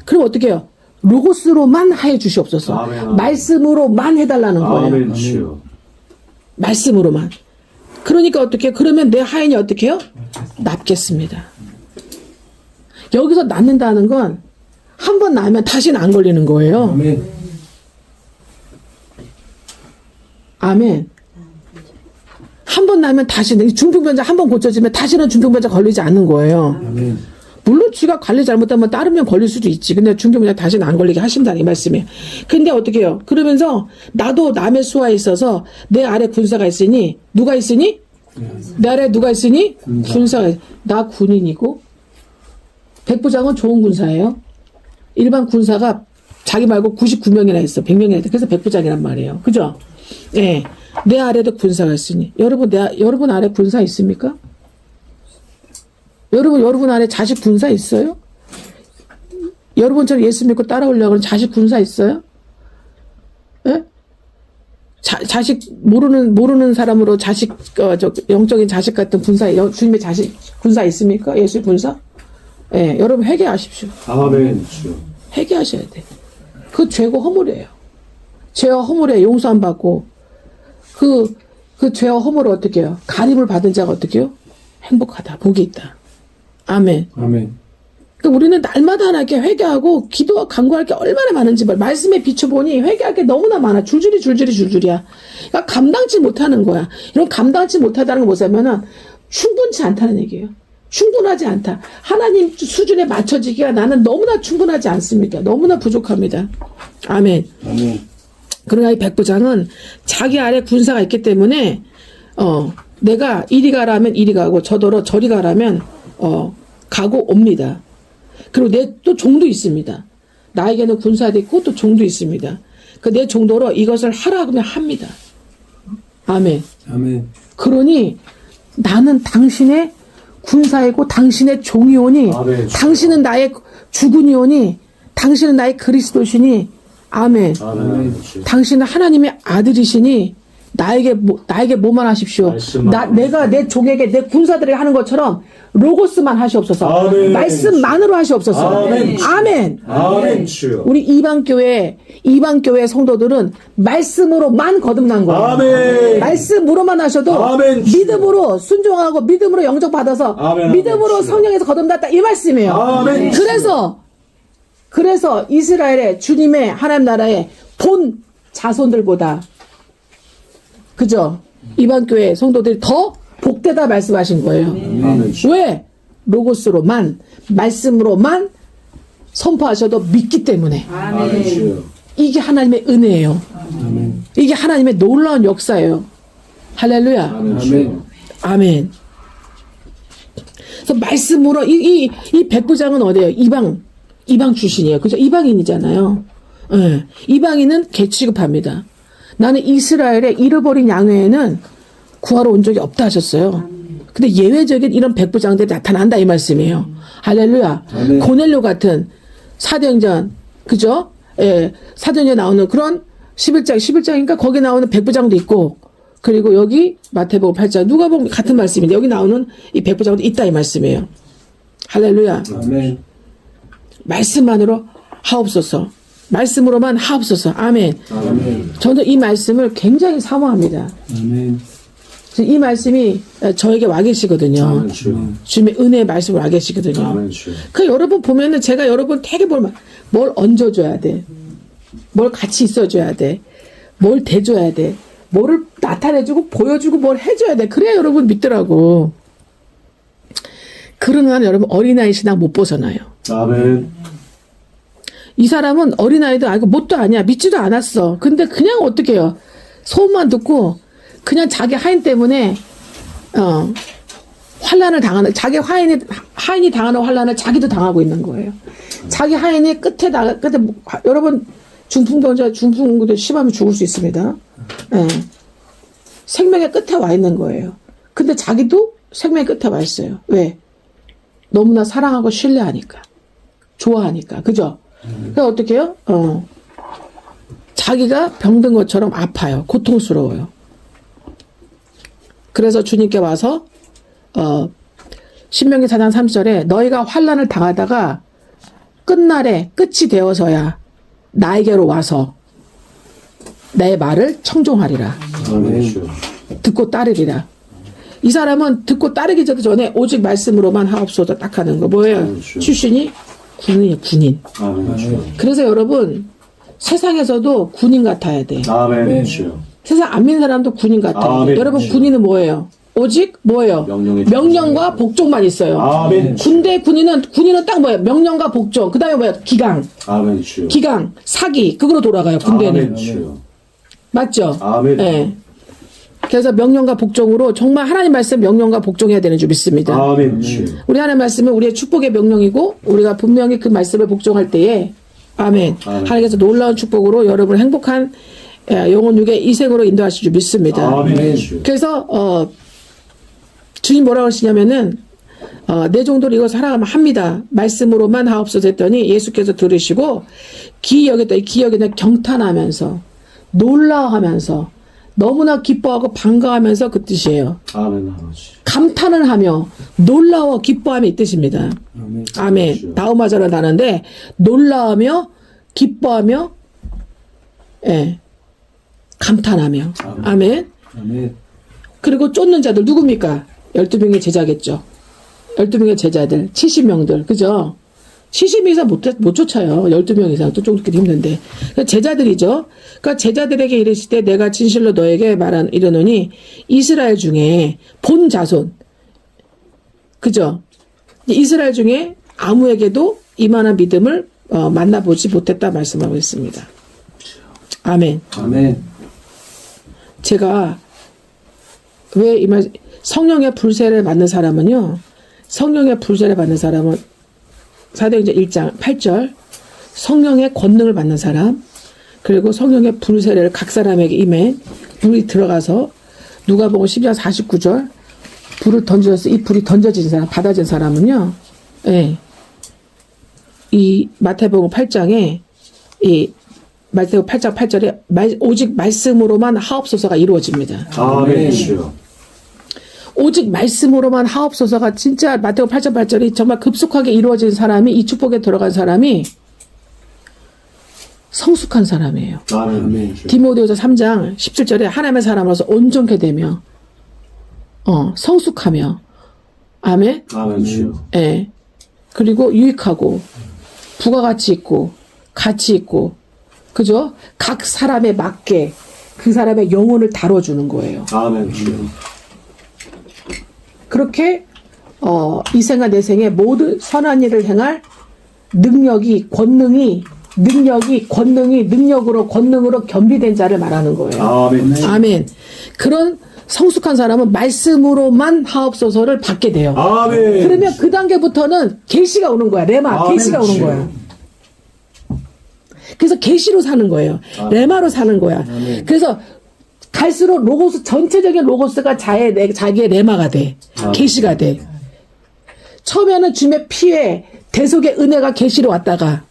그럼 어떻게 해요? 로고스로만 해 주시옵소서. 아멘. 말씀으로만 해달라는 거예요. 아멘. 주여. 말씀으로만. 그러니까 어떻게 해요? 그러면 내 하인이 어떻게 해요? 낫겠습니다. 여기서 낫는다는 건 한 번 나면 다시는 안 걸리는 거예요. 아멘. 아멘. 한 번 나면 다시는 중풍변자 한 번 고쳐지면 다시는 중풍변자 걸리지 않는 거예요. 아멘. 물론 쥐가 관리 잘못하면 다른 명 걸릴 수도 있지. 근데 중풍변자 다시는 안 걸리게 하신다는 이 말씀이에요. 근데 어떻게 해요? 그러면서 나도 남의 수하에 있어서 내 아래 군사가 있으니 누가 있으니? 내 아래 누가 있으니? 군사가. 나 군인이고 백부장은 좋은 군사예요. 일반 군사가 자기 말고 99명이나 있어. 100명이나 있어. 그래서 백부장이란 말이에요. 그죠? 예. 내 아래도 군사가 있으니. 여러분 아래 군사 있습니까? 여러분 아래 자식 군사 있어요? 여러분처럼 예수 믿고 따라오려고 하는 자식 군사 있어요? 예? 자식 모르는 사람으로 자식 영적인 자식 같은 군사 주님의 자식 군사 있습니까? 예수 군사? 예, 여러분 회개하십시오. 아멘 주여. 회개하셔야 돼. 그 죄고 허물이에요. 죄와 허물에 용서 안 받고 그 죄와 허물을 어떻게 해요? 가림을 받은 자가 어떻게 해요? 행복하다. 복이 있다. 아멘. 아멘. 그러니까 우리는 날마다 하나님께 회개하고 기도와 간구할 게 얼마나 많은지 말씀에 비춰보니 회개할 게 너무나 많아. 줄줄이야. 그러니까 감당치 못하는 거야. 이런 감당치 못하다는 건 뭐냐면은 충분치 않다는 얘기예요. 충분하지 않다. 하나님 수준에 맞춰지기가 나는 너무나 충분하지 않습니다. 너무나 부족합니다. 아멘. 아멘. 그러나 이 백부장은 자기 아래 군사가 있기 때문에 내가 이리 가라면 이리 가고 저리 가라면 가고 옵니다. 그리고 내 또 종도 있습니다. 나에게는 군사도 있고 또 종도 있습니다. 그 내 종도로 이것을 하라 그러면 합니다. 아멘. 아멘. 그러니 나는 당신의 군사이고 당신의 종이오니 아멘. 당신은 나의 주군이오니 당신은 나의 그리스도시니 아멘. 아멘 주여. 당신은 하나님의 아들이시니 나에게 뭐만 하십시오. 말씀만 내가 내 종에게 내 군사들에게 하는 것처럼 로고스만 하시옵소서. 아멘. 말씀만으로 하시옵소서. 아멘. 아멘. 아멘 주여. 우리 이방 교회 성도들은 말씀으로만 거듭난 거예요. 아멘. 말씀으로만 하셔도 아멘. 믿음으로 순종하고 믿음으로 영접 받아서 아멘. 믿음으로 아멘. 성령에서 거듭났다 이 말씀이에요. 아멘. 그래서 이스라엘의 주님의 하나님 나라의 본 자손들보다 그죠? 이방 교회 성도들이 더 복되다 말씀하신 거예요. 아멘 주여. 왜? 로고스로만 말씀으로만 선포하셔도 믿기 때문에 아멘 주여. 이게 하나님의 은혜예요. 아멘. 이게 하나님의 놀라운 역사예요. 할렐루야. 아멘 주여. 아멘. 그래서 말씀으로 이 백부장은 어디예요? 이방 출신이에요. 그죠? 이방인이잖아요. 예. 이방인은 개 취급합니다. 나는 이스라엘의 잃어버린 양 외에는 구하러 온 적이 없다 하셨어요. 근데 예외적인 이런 백부장들이 나타난다 이 말씀이에요. 할렐루야. 아멘. 고넬료 같은 사도행전 그죠? 예. 사도행전에 나오는 그런 11장인가 거기 나오는 백부장도 있고 그리고 여기 마태복음 8장 누가복음 같은 말씀인데 여기 나오는 이 백부장도 있다 이 말씀이에요. 할렐루야. 아멘. 말씀만으로 하옵소서. 말씀으로만 하옵소서. 아멘. 아멘. 저는 이 말씀을 굉장히 사모합니다. 아멘. 그래서 이 말씀이 저에게 와 계시거든요. 아멘 주여. 주님의 은혜의 말씀을 와 계시거든요. 아멘 주여. 그 여러분 보면은 제가 여러분 되게 뭘 얹어줘야 돼. 뭘 같이 있어줘야 돼. 뭘 대줘야 돼. 뭐를 나타내주고 보여주고 뭘 해줘야 돼. 그래야 여러분 믿더라고. 그러나 여러분 어린아이 신앙 못 벗어나요. 아멘. 이 사람은 어린아이도 아니고 뭣도 아니야. 믿지도 않았어. 근데 그냥 어떻게 해요. 소문만 듣고 그냥 자기 하인 때문에 환난을 당하는 자기 하인이 당하는 환난을 자기도 당하고 있는 거예요. 자기 하인이 끝에 여러분 중풍도 심하면 죽을 수 있습니다. 예. 생명의 끝에 와 있는 거예요. 근데 자기도 생명의 끝에 와 있어요. 왜? 너무나 사랑하고 신뢰하니까. 좋아하니까. 그죠? 그러니까 어떻게 해요? 자기가 병든 것처럼 아파요. 고통스러워요. 그래서 주님께 와서 신명기 4장 3절에 너희가 환난을 당하다가 끝날에 끝이 되어서야 나에게로 와서 내 말을 청종하리라. 아멘 주여. 듣고 따르리라. 이 사람은 듣고 따르기 전에 오직 말씀으로만 하옵소서 딱 하는 거. 뭐예요? 출신이 군인. 아멘 주여. 그래서 여러분 세상에서도 군인 같아야 돼. 아멘 주여. 세상 안 믿는 사람도 군인 같아요. 아멘. 여러분 군인은 뭐예요? 오직 뭐예요? 명령과 복종만 있어요. 아멘. 군대 군인은 딱 뭐예요? 명령과 복종. 그다음에 뭐예요? 기강, 아멘 주여. 사기 그거로 돌아가요. 군대는. 아멘 주여. 맞죠? 아멘. 네. 그래서 명령과 복종으로 정말 하나님 말씀 명령과 복종해야 되는 줄 믿습니다. 아멘 주여. 우리 하나님 말씀은 우리의 축복의 명령이고 우리가 분명히 그 말씀을 복종할 때에 아멘. 아멘. 하나님께서 놀라운 축복으로 여러분을 행복한 영혼 육의 이생으로 인도하실 줄 믿습니다. 아멘 주여. 그래서 주님 뭐라고 하시냐면은 내 정도로 이거 살아가면 합니다. 말씀으로만 하옵소서 했더니 예수께서 들으시고 기이 여겼다. 이 기이 여기는 경탄하면서 놀라워하면서 너무나 기뻐하고 반가워하면서 그 뜻이에요. 아멘 아버지. 감탄을 하며 놀라워 기뻐함이 이 뜻입니다. 아멘. 아멘. 다우마자로 나는데 놀라우며 기뻐하며 예. 감탄하며 아멘. 아멘. 그리고 쫓는 자들 누굽니까? 12명의 제자겠죠. 12명의 제자들 70명들 그죠? 70명 이상 못 쫓아요. 12명 이상 또 쫓기 힘든데. 그러니까 제자들이죠. 그러니까 제자들에게 이르실 때 내가 진실로 너에게 이르노니 이스라엘 중에 본 자손 그죠? 이스라엘 중에 아무에게도 이만한 믿음을 만나보지 못했다 말씀하고 있습니다. 아멘. 아멘. 제가 왜 이 말 성령의 불세를 받는 사람은요. 성령의 불세를 받는 사람은 사도행전 1장 8절 성령의 권능을 받는 사람 그리고 성령의 불세를 각 사람에게 임해 불이 들어가서 누가복음 12장 49절 불을 던져서 이 불이 던져진 사람 받아진 사람은요. 예. 이 마태복음 8장에 이 마태복음 8장 8절에 오직 말씀으로만 하옵소서가 이루어집니다. 아멘 주여. 오직 말씀으로만 하옵소서가 진짜 마태복음 8장 8절이 정말 급속하게 이루어진 사람이 이 축복에 들어간 사람이 성숙한 사람이에요. 아멘 주여. 디모데후서 3장 17절에 하나님의 사람으로서 온전케 되며 성숙하며 아멘. 아멘 주여. 예. 그리고 유익하고 부가가치 있고 가치 있고 그죠? 각 사람에 맞게 그 사람의 영혼을 다뤄주는 거예요. 아멘 주여. 그렇게 이 생과 내 생에 모든 선한 일을 행할 능력이 능력으로 권능으로 겸비된 자를 말하는 거예요. 아멘. 아멘. 그런 성숙한 사람은 말씀으로만 하옵소서를 받게 돼요. 아멘. 그러면 그 단계부터는 계시가 오는 거야. 레마 아멘. 계시가 오는 거야. 그래서 계시로 사는 거예요. 레마로 사는 거야. 그래서 갈수록 로고스 전체적인 로고스가 자기의 레마가 돼. 계시가 돼. 처음에는 주님의 피에 대속의 은혜가 계시로 왔다가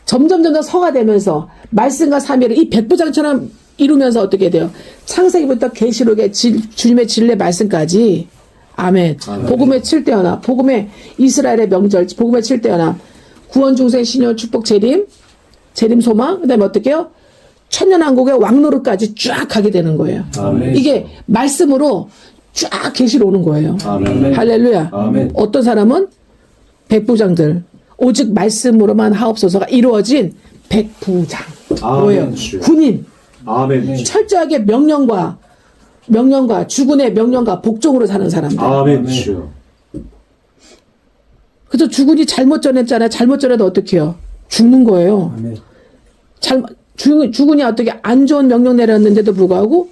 점점 성화되면서 말씀과 삼위를 이 백부장처럼 이루면서 어떻게 돼요? 창세기부터 계시록의 주님의 진리 말씀까지 아멘. 복음의 7대 연합, 복음의 이스라엘의 명절, 복음의 7대 연합, 구원 중생 신년 축복 재림 소망, 그다음에 어떻게 해요? 천년왕국의 왕노릇까지 쫙 가게 되는 거예요. 아멘. 이게 말씀으로 쫙 계시로 오는 거예요. 아멘. 할렐루야. 아멘. 어떤 사람은 백부장들 오직 말씀으로만 하옵소서가 이루어진 백부장. 뭐예요? 주여. 군인. 아멘. 철저하게 명령과 주군의 명령과 복종으로 사는 사람들. 아멘 주여. 그래서 주군이 잘못 전했잖아요. 잘못 전해도 어떻게 해요? 죽는 거예요. 아멘. 주군이 어떻게 안 좋은 명령 내렸는데도 불구하고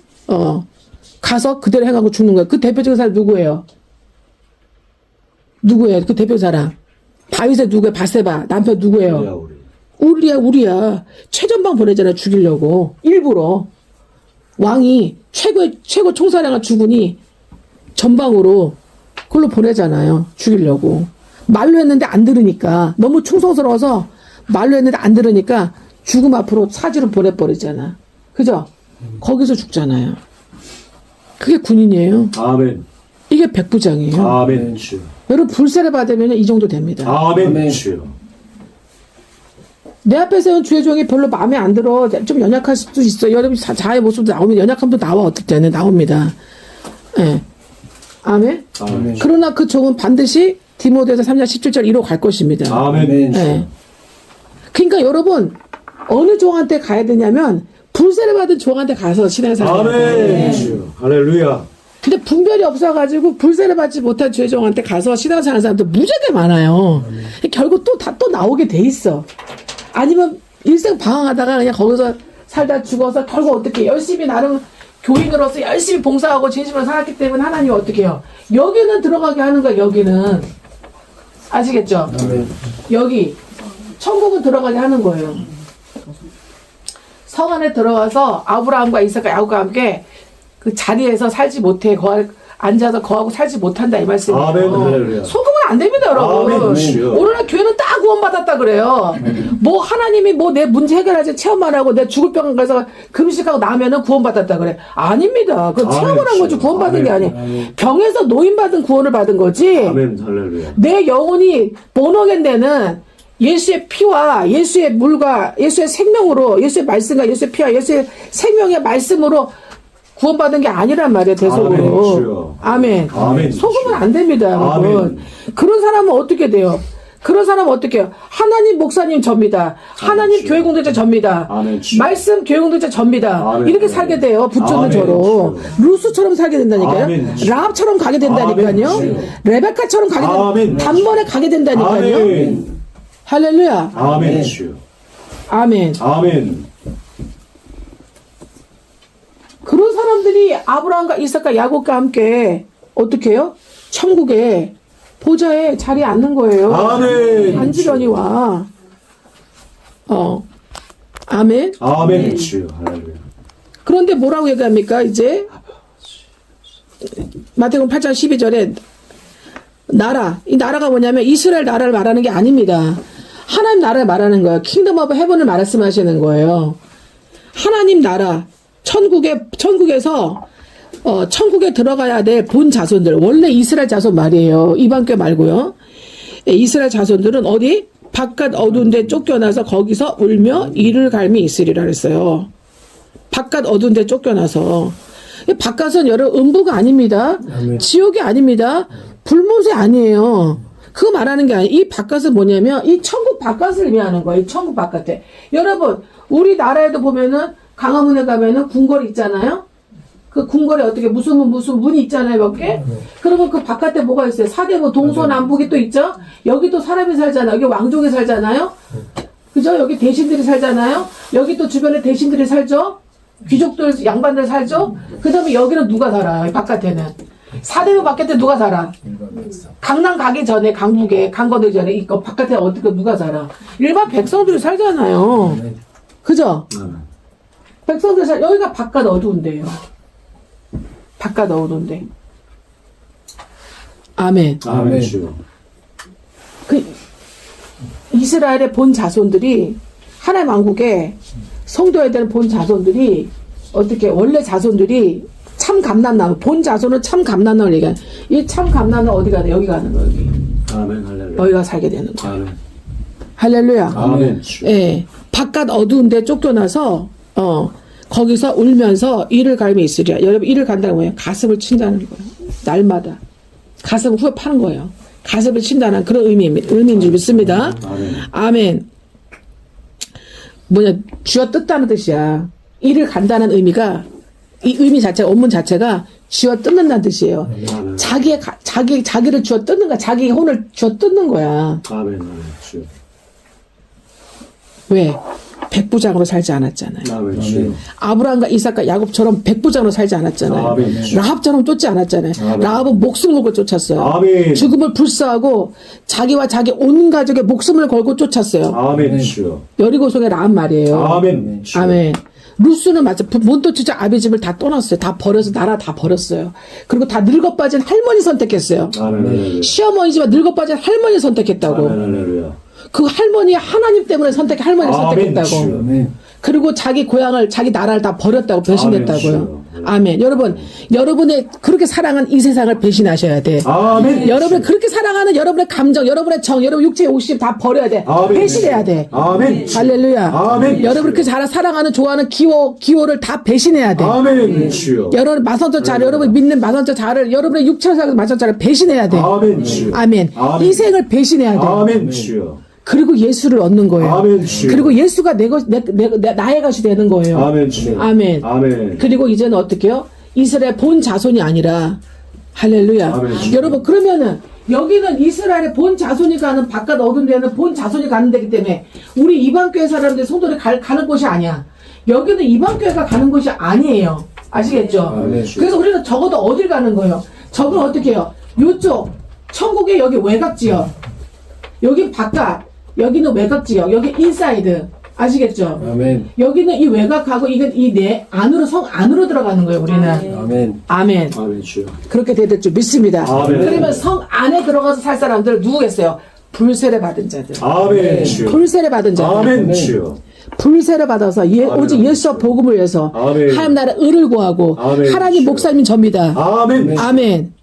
가서 그대로 행하고 죽는 거예요. 그 대표적인 사람 누구예요? 그 대표 사람. 다윗의 누구예요? 바세바 남편 누구예요? 우리야. 최전방 보내잖아요. 죽이려고 일부러 왕이 최고 총사령한 주군이 전방으로 그걸로 보내잖아요. 죽이려고 말로 했는데 안 들으니까 너무 충성스러워서 말로 했는데 안 들으니까 죽음 앞으로 사지로 보내버리잖아. 그죠? 거기서 죽잖아요. 그게 군인이에요. 아멘. 이게 백부장이에요. 아멘 주여. 여러분 불세를 받으면 이 정도 됩니다. 아멘 주여. 내 앞에 세운 주의 종이 별로 마음에 안 들어. 좀 연약할 수도 있어. 여러분 자의 모습도 나오면 연약함도 나와. 어떨 때는 나옵니다. 예. 아멘. 아멘. 그러나 그 종은 반드시 디모데서 3장 17절 이로 갈 것입니다. 아멘. 예. 그러니까 여러분 어느 종한테 가야 되냐면 불세를 받은 종한테 가서 신앙 살아야 돼. 아멘 주여. 할렐루야. 근데 분별이 없어가지고 불세를 받지 못한 주의 종한테 가서 신앙 사는 사람들 무지하게 많아요. 결국 또 나오게 돼 있어. 아니면 일생 방황하다가 그냥 거기서 살다 죽어서 결국 어떻게 열심히 나름 교인으로서 열심히 봉사하고 진심으로 살았기 때문에 하나님이 어떻게 해요? 여기는 들어가게 하는 거야. 여기는 아시겠죠? 여기 천국은 들어가게 하는 거예요. 성 안에 들어가서 아브라함과 이삭과 야곱과 함께 그 자리에서 살지 못해 앉아서 거하고 살지 못한다 이 말씀이에요. 아멘. 할렐루야. 소금은 안 됩니다, 여러분. 아멘, 주여. 오늘날 교회는 다 구원받았다 그래요. 뭐 하나님이 뭐 내 문제 해결하지 체험만 하고 내 죽을 병 가서 금식하고 나면은 구원받았다 그래. 아닙니다. 그건 아멘, 체험을 한 거지 주여. 구원받은 게 아멘. 아니에요. 병에서 노인받은 구원을 받은 거지. 아멘. 할렐루야. 내 영혼이 본어겐 데는 예수의 피와 예수의 물과 예수의 생명으로 예수의 말씀과 예수의 피와 예수의 생명의 말씀으로 구원받은 게 아니란 말이에요, 대속으로. 아멘, 주여. 아멘. 아멘, 속으면 주여. 안 됩니다, 여러분. 아멘. 그런 사람은 어떻게 돼요? 그런 사람은 어떻게 해요? 하나님 목사님 접니다. 하나님 주여. 교회 공동체 접니다. 아멘, 주여. 말씀 교회 공동체 접니다. 아멘. 이렇게 살게 돼요. 붙잡는 아멘, 저로. 주여. 루스처럼 살게 된다니까요. 아멘, 주여. 라합처럼 가게 된다니까요. 아멘, 주여. 레베카처럼 가게 아멘. 단번에 가게 된다니까요. 아멘. 할렐루야. 아멘. 주여. 아멘. 아멘. 그런 사람들이 아브라함과 이삭과 야곱과 함께 어떻게 해요? 천국에 보좌에 자리에 앉는 거예요. 아멘. 안지런히 와. 아멘. 아멘. 주여. 할렐루야. 그런데 뭐라고 얘기합니까? 이제 마태복음 8장 12절에 나라, 이 나라가 뭐냐면 이스라엘 나라를 말하는 게 아닙니다. 하나님 나라를 말하는 거예요. 킹덤 오브 헤븐을 말씀하시는 거예요. 하나님 나라, 천국에서 천국에 들어가야 될 본 자손들, 원래 이스라엘 자손 말이에요. 이방교 말고요. 이스라엘 자손들은 어디? 바깥 어두운 데 쫓겨나서 거기서 울며 이를 갈미 있으리라 그랬어요. 바깥 어두운 데 쫓겨나서. 바깥은 여러분 음부가 아닙니다. 지옥이 아닙니다. 불못이 아니에요. 그거 말하는 게 아니에요. 이 바깥은 뭐냐면 이 천국 바깥을 의미하는 거예요. 이 천국 바깥에. 여러분 우리나라에도 보면은 강화문에 가면은 궁궐이 있잖아요. 그 궁궐에 어떻게 무슨 문이 있잖아요, 몇 개? 그러면 그 바깥에 뭐가 있어요? 사대부, 동서남북이 또 있죠? 여기도 사람이 살잖아요. 여기 왕족이 살잖아요? 그죠? 여기 대신들이 살잖아요? 여기 또 주변에 대신들이 살죠? 귀족들, 양반들 살죠? 그 다음에 여기는 누가 살아요? 바깥에는. 사대부 바깥에 누가 살아? 강남 가기 전에, 강북에, 강거들 전에, 이거 바깥에 어떻게 누가 살아? 일반 백성들이 살잖아요. 그죠? 백성들 여기가 바깥 어두운데요. 바깥 어두운데. 아멘. 아멘. 주여. 그 이스라엘의 본 자손들이 하나님 왕국에 성도에 대한 본 자손들이 어떻게 원래 자손들이 참 감람나무 본 자손은 참 감람나무를 얘기하는 이 참 감람나무 어디 가는 여기 가는 거 여기. 아멘. 할렐루야. 너희가 살게 되는 거. 아멘. 할렐루야. 아멘. 주여. 예. 바깥 어두운데 쫓겨나서 거기서 울면서 이를 갈미 있으리라. 여러분 이를 간다는 거예요. 가슴을 친다는 거예요. 날마다 가슴을 후벼 파는 거예요. 가슴을 친다는 그런 의미인 줄 믿습니다. 아멘. 아멘. 뭐냐 쥐어 뜯다는 뜻이야. 이를 간다는 의미가 이 의미 자체가 원문 자체가 쥐어 뜯는다는 뜻이에요. 아멘. 자기를 쥐어 뜯는 거야. 자기 혼을 쥐어 뜯는 거야. 아멘. 아멘. 주여. 왜? 백부장으로 살지 않았잖아요. 아멘. 주여. 아브라함과 이삭과 야곱처럼 백부장으로 살지 않았잖아요. 아멘. 라합처럼 쫓지 않았잖아요. 아멘. 라합은 목숨 걸고 쫓았어요. 아멘. 죽음을 불사하고 자기와 자기 온 가족의 목숨을 걸고 쫓았어요. 아멘. 주여. 여리고성의 라합 말이에요. 아멘. 주여. 아멘. 루스는 맞아. 본토주자 아비 집을 다 떠났어요. 다 버려서 나라 다 버렸어요. 그리고 다 늙어 빠진 할머니 선택했어요. 아멘. 할렐루야. 시어머니지만 늙어 빠진 할머니 선택했다고. 아멘. 할렐루야. 그 할머니 하나님 때문에 할머니를 아멘. 선택했다고. 주여. 그리고 자기 고향을 자기 나라를 다 버렸다고 배신했다고요. 아멘. 아멘. 여러분의 그렇게 사랑한 이 세상을 배신하셔야 돼. 아멘. 여러분 그렇게 사랑하는 여러분의 감정, 여러분의 정, 여러분 육체의 욕심 다 버려야 돼. 아멘. 배신해야 돼. 아멘. 할렐루야. 아멘. 여러분 그렇게 사랑하는 좋아하는 기호를 다 배신해야 돼. 아멘. 주여. 여러분 마선적 자를 여러분 믿는 마선적 자를 여러분의 육체로 사는 마선적 자를 배신해야 돼. 아멘. 주여. 아멘. 아멘. 희생을 배신해야 돼. 아멘. 주여. 그리고 예수를 얻는 거예요. 아멘. 주여. 그리고 예수가 나의 것이 되는 거예요. 아멘. 주여. 아멘. 아멘. 그리고 이제는 어떻게 해요? 이스라엘 본 자손이 아니라 할렐루야. 아멘. 여러분 그러면은 여기는 이스라엘의 본 자손이 가는 바깥 어두운 데는 본 자손이 가는 데기 때문에 우리 이방교회 사람들 성도들이 가는 곳이 아니야. 여기는 이방교회가 가는 곳이 아니에요. 아시겠죠? 아멘. 그래서 우리는 적어도 어딜 가는 거예요? 적은 어떻게 해요? 요쪽 천국의 여기 외곽지역, 여기 바깥, 여기는 외곽지역, 여기 인사이드. 아시겠죠? 아멘. 여기는 이 외곽하고 이건 이 내 안으로 성 안으로 들어가는 거예요. 우리는. 아멘. 아멘. 아멘 주여. 그렇게 될 줄 믿습니다. 아멘. 그러면 성 안에 들어가서 살 사람들 누구겠어요? 불세례 받은 자들. 아멘 주여. 불세례 받은 자들. 아멘 주여. 불세례 받아서 오직 예수와 복음을 위해서 아멘. 하나님 나라 의를 구하고 아멘. 하나님 목사님 접니다. 아멘. 아멘.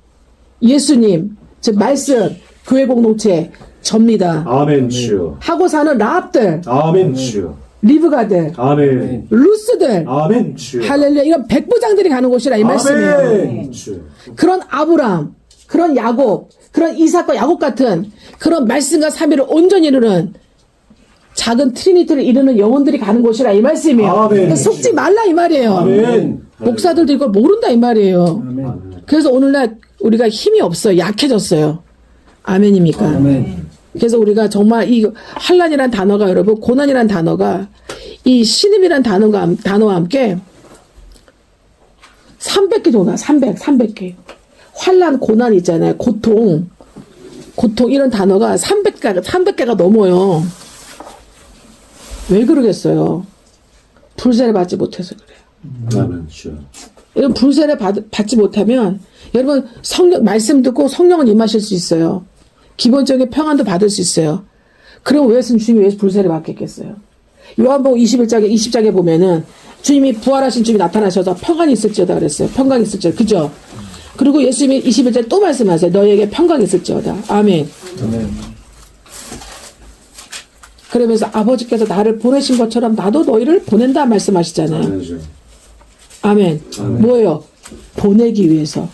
예수님 즉 말씀 교회 공동체 접니다. 아멘 주여. 하고 사는 라합들, 아멘 주여. 리브가들, 아멘. 루스들, 아멘 주여. 할렐루야 이런 백부장들이 가는 곳이라 이 말씀이에요. 아멘 주여. 그런 아브람, 그런 야곱, 그런 이삭과 야곱 같은 그런 말씀과 사미를 온전히 이루는 작은 트리니티를 이루는 영혼들이 가는 곳이라 이 말씀이에요. 아멘. 그러니까 속지 말라 이 말이에요. 아멘. 목사들도 이걸 모른다 이 말이에요. 아멘. 그래서 오늘날 우리가 힘이 없어요. 약해졌어요. 아멘입니까? 아멘. 그래서 우리가 정말 이 환란이란 단어가 여러분 고난이란 단어가 이 신음이란 단어와 함께 300개 정도 300개 환란 고난 있잖아요. 고통 이런 단어가 300개가 넘어요. 왜 그러겠어요? 불세례 받지 못해서 그래요. 아멘 주여. 이런 불세례 받지 못하면 여러분 성령 말씀 듣고 성령은 임하실 수 있어요. 기본적인 평안도 받을 수 있어요. 그럼 왜 주님이 왜 불세례 받겠겠어요? 요한복음 21장에 20장에 보면은 주님이 부활하신 주님이 나타나셔서 평안이 있을지어다 그랬어요. 평강이 있을지어다. 그죠? 그리고 예수님이 21장에 또 말씀하세요. 너희에게 평강이 있을지어다. 아멘. 아멘. 그러면서 아버지께서 나를 보내신 것처럼 나도 너희를 보낸다 말씀하시잖아요. 아멘 주여. 아멘. 아멘. 뭐예요? 보내기 위해서.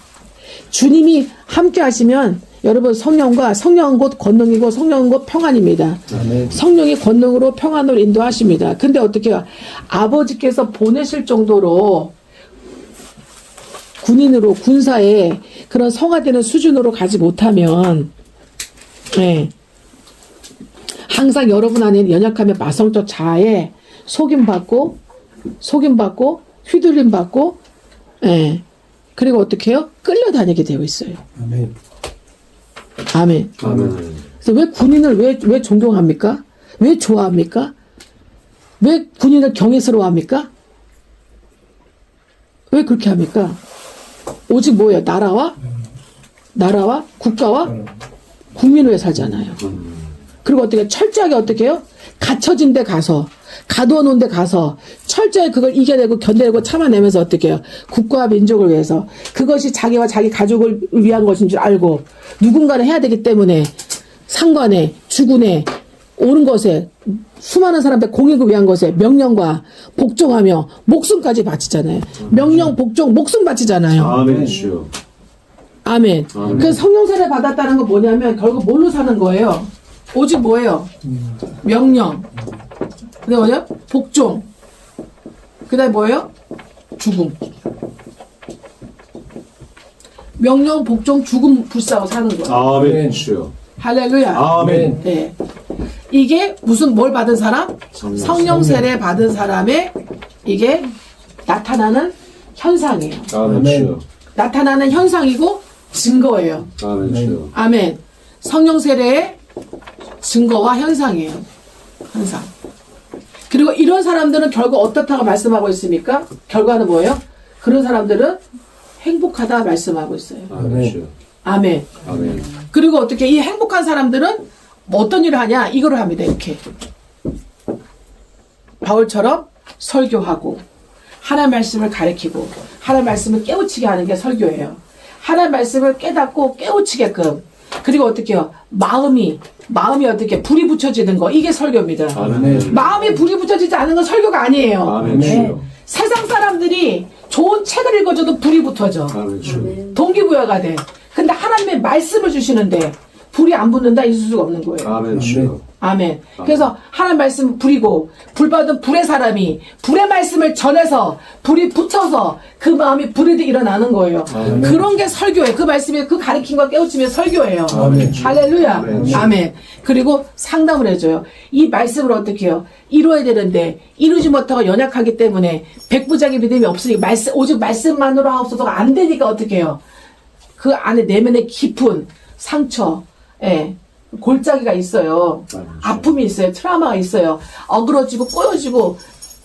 주님이 함께 하시면 여러분 성령은 곧 권능이고 성령은 곧 평안입니다. 아멘. 성령이 권능으로 평안으로 인도하십니다. 근데 어떻게 해요? 아버지께서 보내실 정도로 군인으로 군사에 그런 성화되는 수준으로 가지 못하면 네. 항상 여러분 안에 연약하며 마성적 자아에 속임받고 휘둘림받고 예. 그리고 어떻게 해요? 끌려다니게 되어 있어요. 아멘. 아멘. 아멘. 그래서 왜 군인을 왜 존경합니까? 왜 좋아합니까? 왜 군인을 경외스러워합니까? 왜 그렇게 합니까? 오직 뭐예요? 나라와 국가와 국민을 위해 살잖아요. 그리고 어떻게 철저하게 어떻게 해요? 갇혀진 데 가서 가두어 놓은 데 가서 철저히 그걸 이겨내고 견뎌내고 참아내면서 어떻게 해요? 국가와 민족을 위해서 그것이 자기와 자기 가족을 위한 것인 줄 알고 누군가는 해야 되기 때문에 상관에 주군에 옳은 것에 수많은 사람들 공익을 위한 것에 명령과 복종하며 목숨까지 바치잖아요. 명령, 복종, 목숨 바치잖아요. 아멘 주여. 아멘. 아멘. 그래서 성령 세례 받았다는 건 뭐냐면 결국 뭘로 사는 거예요? 오직 뭐예요? 명령. 그다음에 뭐냐? 복종. 그다음에 뭐예요? 죽음. 명령, 복종, 죽음 불사하고 사는 거예요. 아멘 주여. 할렐루야. 아멘. 네. 이게 무슨 뭘 받은 사람? 성령 세례 받은 사람의 이게 나타나는 현상이에요. 아멘 주여. 나타나는 현상이고 증거예요. 아멘 주여. 아멘. 성령 세례의 증거와 현상이에요. 현상. 그리고 이런 사람들은 결국 어떻다고 말씀하고 있습니까? 결과는 뭐예요? 그런 사람들은 행복하다 말씀하고 있어요. 아멘 주여. 아멘. 아멘. 그리고 어떻게 이 행복한 사람들은 뭐 어떤 일을 하냐? 이거를 합니다. 이렇게. 바울처럼 설교하고 하나님 말씀을 가르치고 하나님 말씀을 깨우치게 하는 게 설교예요. 하나님 말씀을 깨닫고 깨우치게끔 그리고 어떻게 해요? 마음이 어떻게 불이 붙여지는 거 이게 설교입니다. 아멘. 마음이 불이 붙여지지 않은 건 설교가 아니에요. 아멘 주여. 세상 사람들이 좋은 책을 읽어줘도 불이 붙어져. 아멘 주여. 동기부여가 돼. 근데 하나님의 말씀을 주시는데 불이 안 붙는다 있을 수가 없는 거예요. 아멘 주여. 아멘. 그래서 하나님 말씀 불이고 불 받은 불의 사람이 불의 말씀을 전해서 불이 붙어서 그 마음이 불이 일어나는 거예요. 아멘. 그런 게 설교예요. 그 말씀이 그 가르침과 깨우침이 설교예요. 아멘. 할렐루야. 아멘. 아멘. 그리고 상담을 해줘요. 이 말씀을 어떻게 해요? 이루어야 되는데 이루지 못하고 연약하기 때문에 백부장의 믿음이 없으니까 오직 말씀만으로 하옵소서가 안 되니까 어떻게 해요? 그 안에 내면의 깊은 상처, 예. 골짜기가 있어요. 아픔이 있어요. 트라우마가 있어요. 어그러지고 꼬여지고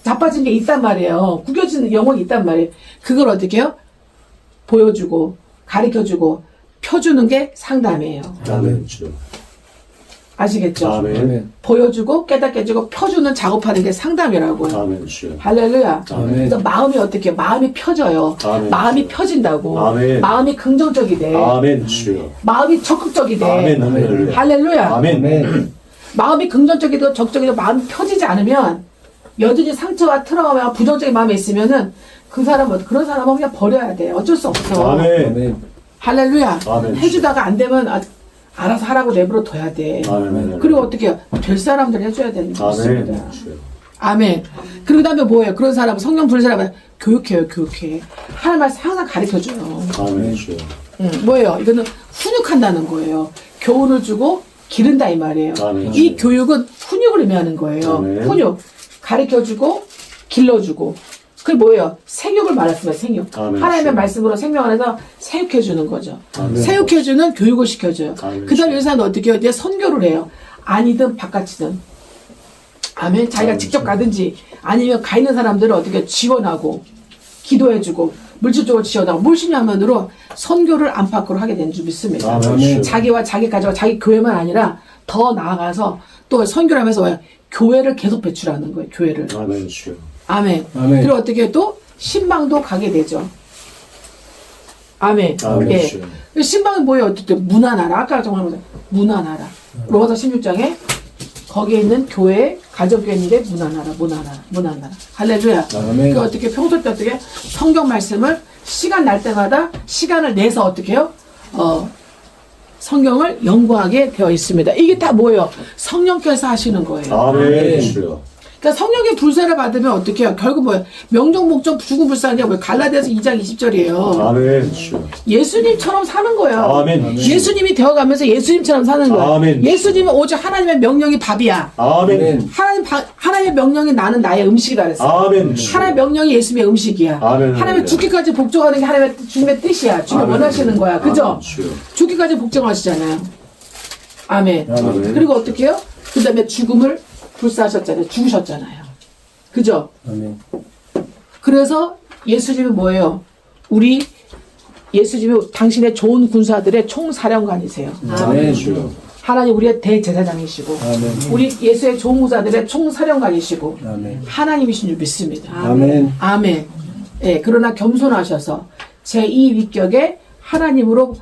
자빠진 게 있단 말이에요. 구겨지는 영혼이 있단 말이에요. 그걸 어떻게 해요? 보여주고 가르쳐주고 펴주는 게 상담이에요. 아멘 주여. 아시겠죠? 아멘. 보여주고 깨닫게 해주고 펴주는 작업하는 게 상담이라고요. 아멘 주여. 할렐루야. 아멘. 그래서 마음이 어떻게 해요? 마음이 펴져요. 아멘. 마음이 펴진다고. 아멘. 마음이 긍정적이 돼. 아멘 주여. 마음이 적극적이 돼. 아멘 할렐루야. 할렐루야. 아멘. 마음이 긍정적이고 적극적이고 마음이 펴지지 않으면 여전히 상처와 트라우마와 부정적인 마음이 있으면은 그 사람은 그런 사람은 그냥 버려야 돼. 어쩔 수 없어. 아멘. 할렐루야. 아멘. 해주다가 안 되면 알아서 하라고 내버려 둬야 돼. 아멘. 그리고 어떻게 해요? 될 사람들 해줘야 되는 게 있습니다. 아멘 주여. 아멘. 그리고 다음에 뭐예요? 그런 사람은 성령 부른 사람은 교육해요. 교육해. 하나님 말씀 항상 가르쳐줘요. 아멘 주여. 뭐예요? 이거는 훈육한다는 거예요. 교훈을 주고 기른다 이 말이에요. 아멘. 이 교육은 훈육을 의미하는 거예요. 아멘. 훈육. 가르쳐주고 길러주고. 그게 뭐예요? 생육을 말했습니다. 생육. 아멘. 하나님의 말씀으로 생명 안에서 생육해주는 거죠. 아멘. 생육해주는 교육을 시켜줘요. 아멘. 그 다음에 여기서는 어떻게 해요? 이제 선교를 해요. 아니든 바깥이든. 아멘. 자기가 아멘. 직접 가든지 아니면 가 있는 사람들을 어떻게 지원하고 기도해주고 물질적으로 지원하고 물심양면으로 선교를 안팎으로 하게 된 줄 믿습니다. 아멘. 자기와 자기 가족과 자기 교회만 아니라 더 나아가서 또 선교를 하면서 뭐예요? 교회를 계속 배출하는 거예요. 교회를. 아멘 주여. 아멘. 아멘. 그리고 어떻게 또 신방도 가게 되죠. 아멘. 아멘 예. 주여. 신방이 뭐예요? 어쨌든 문화나라. 아까 정말 문화나라. 로마서 16장에 거기에 있는 교회, 가정교회 있는데 문화나라. 할렐루야. 아멘. 그 어떻게 평소 때 어떻게 성경 말씀을 시간 날 때마다 시간을 내서 어떻게 해요? 성경을 연구하게 되어 있습니다. 이게 다 뭐예요? 성령께서 하시는 거예요. 아멘 주여. 그러니까 성령의 불사를 받으면 어떻게 해요? 결국 뭐예요? 명령, 목적, 죽음, 불사가 뭐예요? 갈라디아서 2장 20절이에요. 아멘 주여. 예수님처럼 사는 거예요. 아멘. 예수님이 되어가면서 예수님처럼 사는 거예요. 아멘. 예수님은 오직 하나님의 명령이 밥이야. 아멘. 하나님의 명령이 나는 나의 음식이다 그랬어. 아멘 주여. 하나님의 명령이 예수님의 음식이야. 아멘. 하나님의 죽기까지 복종하는 게 하나님의 주님의 뜻이야. 주님 아멘. 원하시는 거야. 그죠? 아멘 주여. 죽기까지 복종하시잖아요. 아멘. 아멘. 그리고 어떻게 해요? 그 다음에 죽음을 불사하셨잖아요. 죽으셨잖아요. 그죠? 아멘. 그래서 예수님이 뭐예요? 예수님이 당신의 좋은 군사들의 총사령관이세요. 아멘 주여. 하나님 우리의 대제사장이시고 아멘. 우리 예수의 좋은 군사들의 총사령관이시고 아멘. 하나님이신 줄 믿습니다. 아멘. 아멘. 예, 그러나 겸손하셔서 제2위격에 하나님으로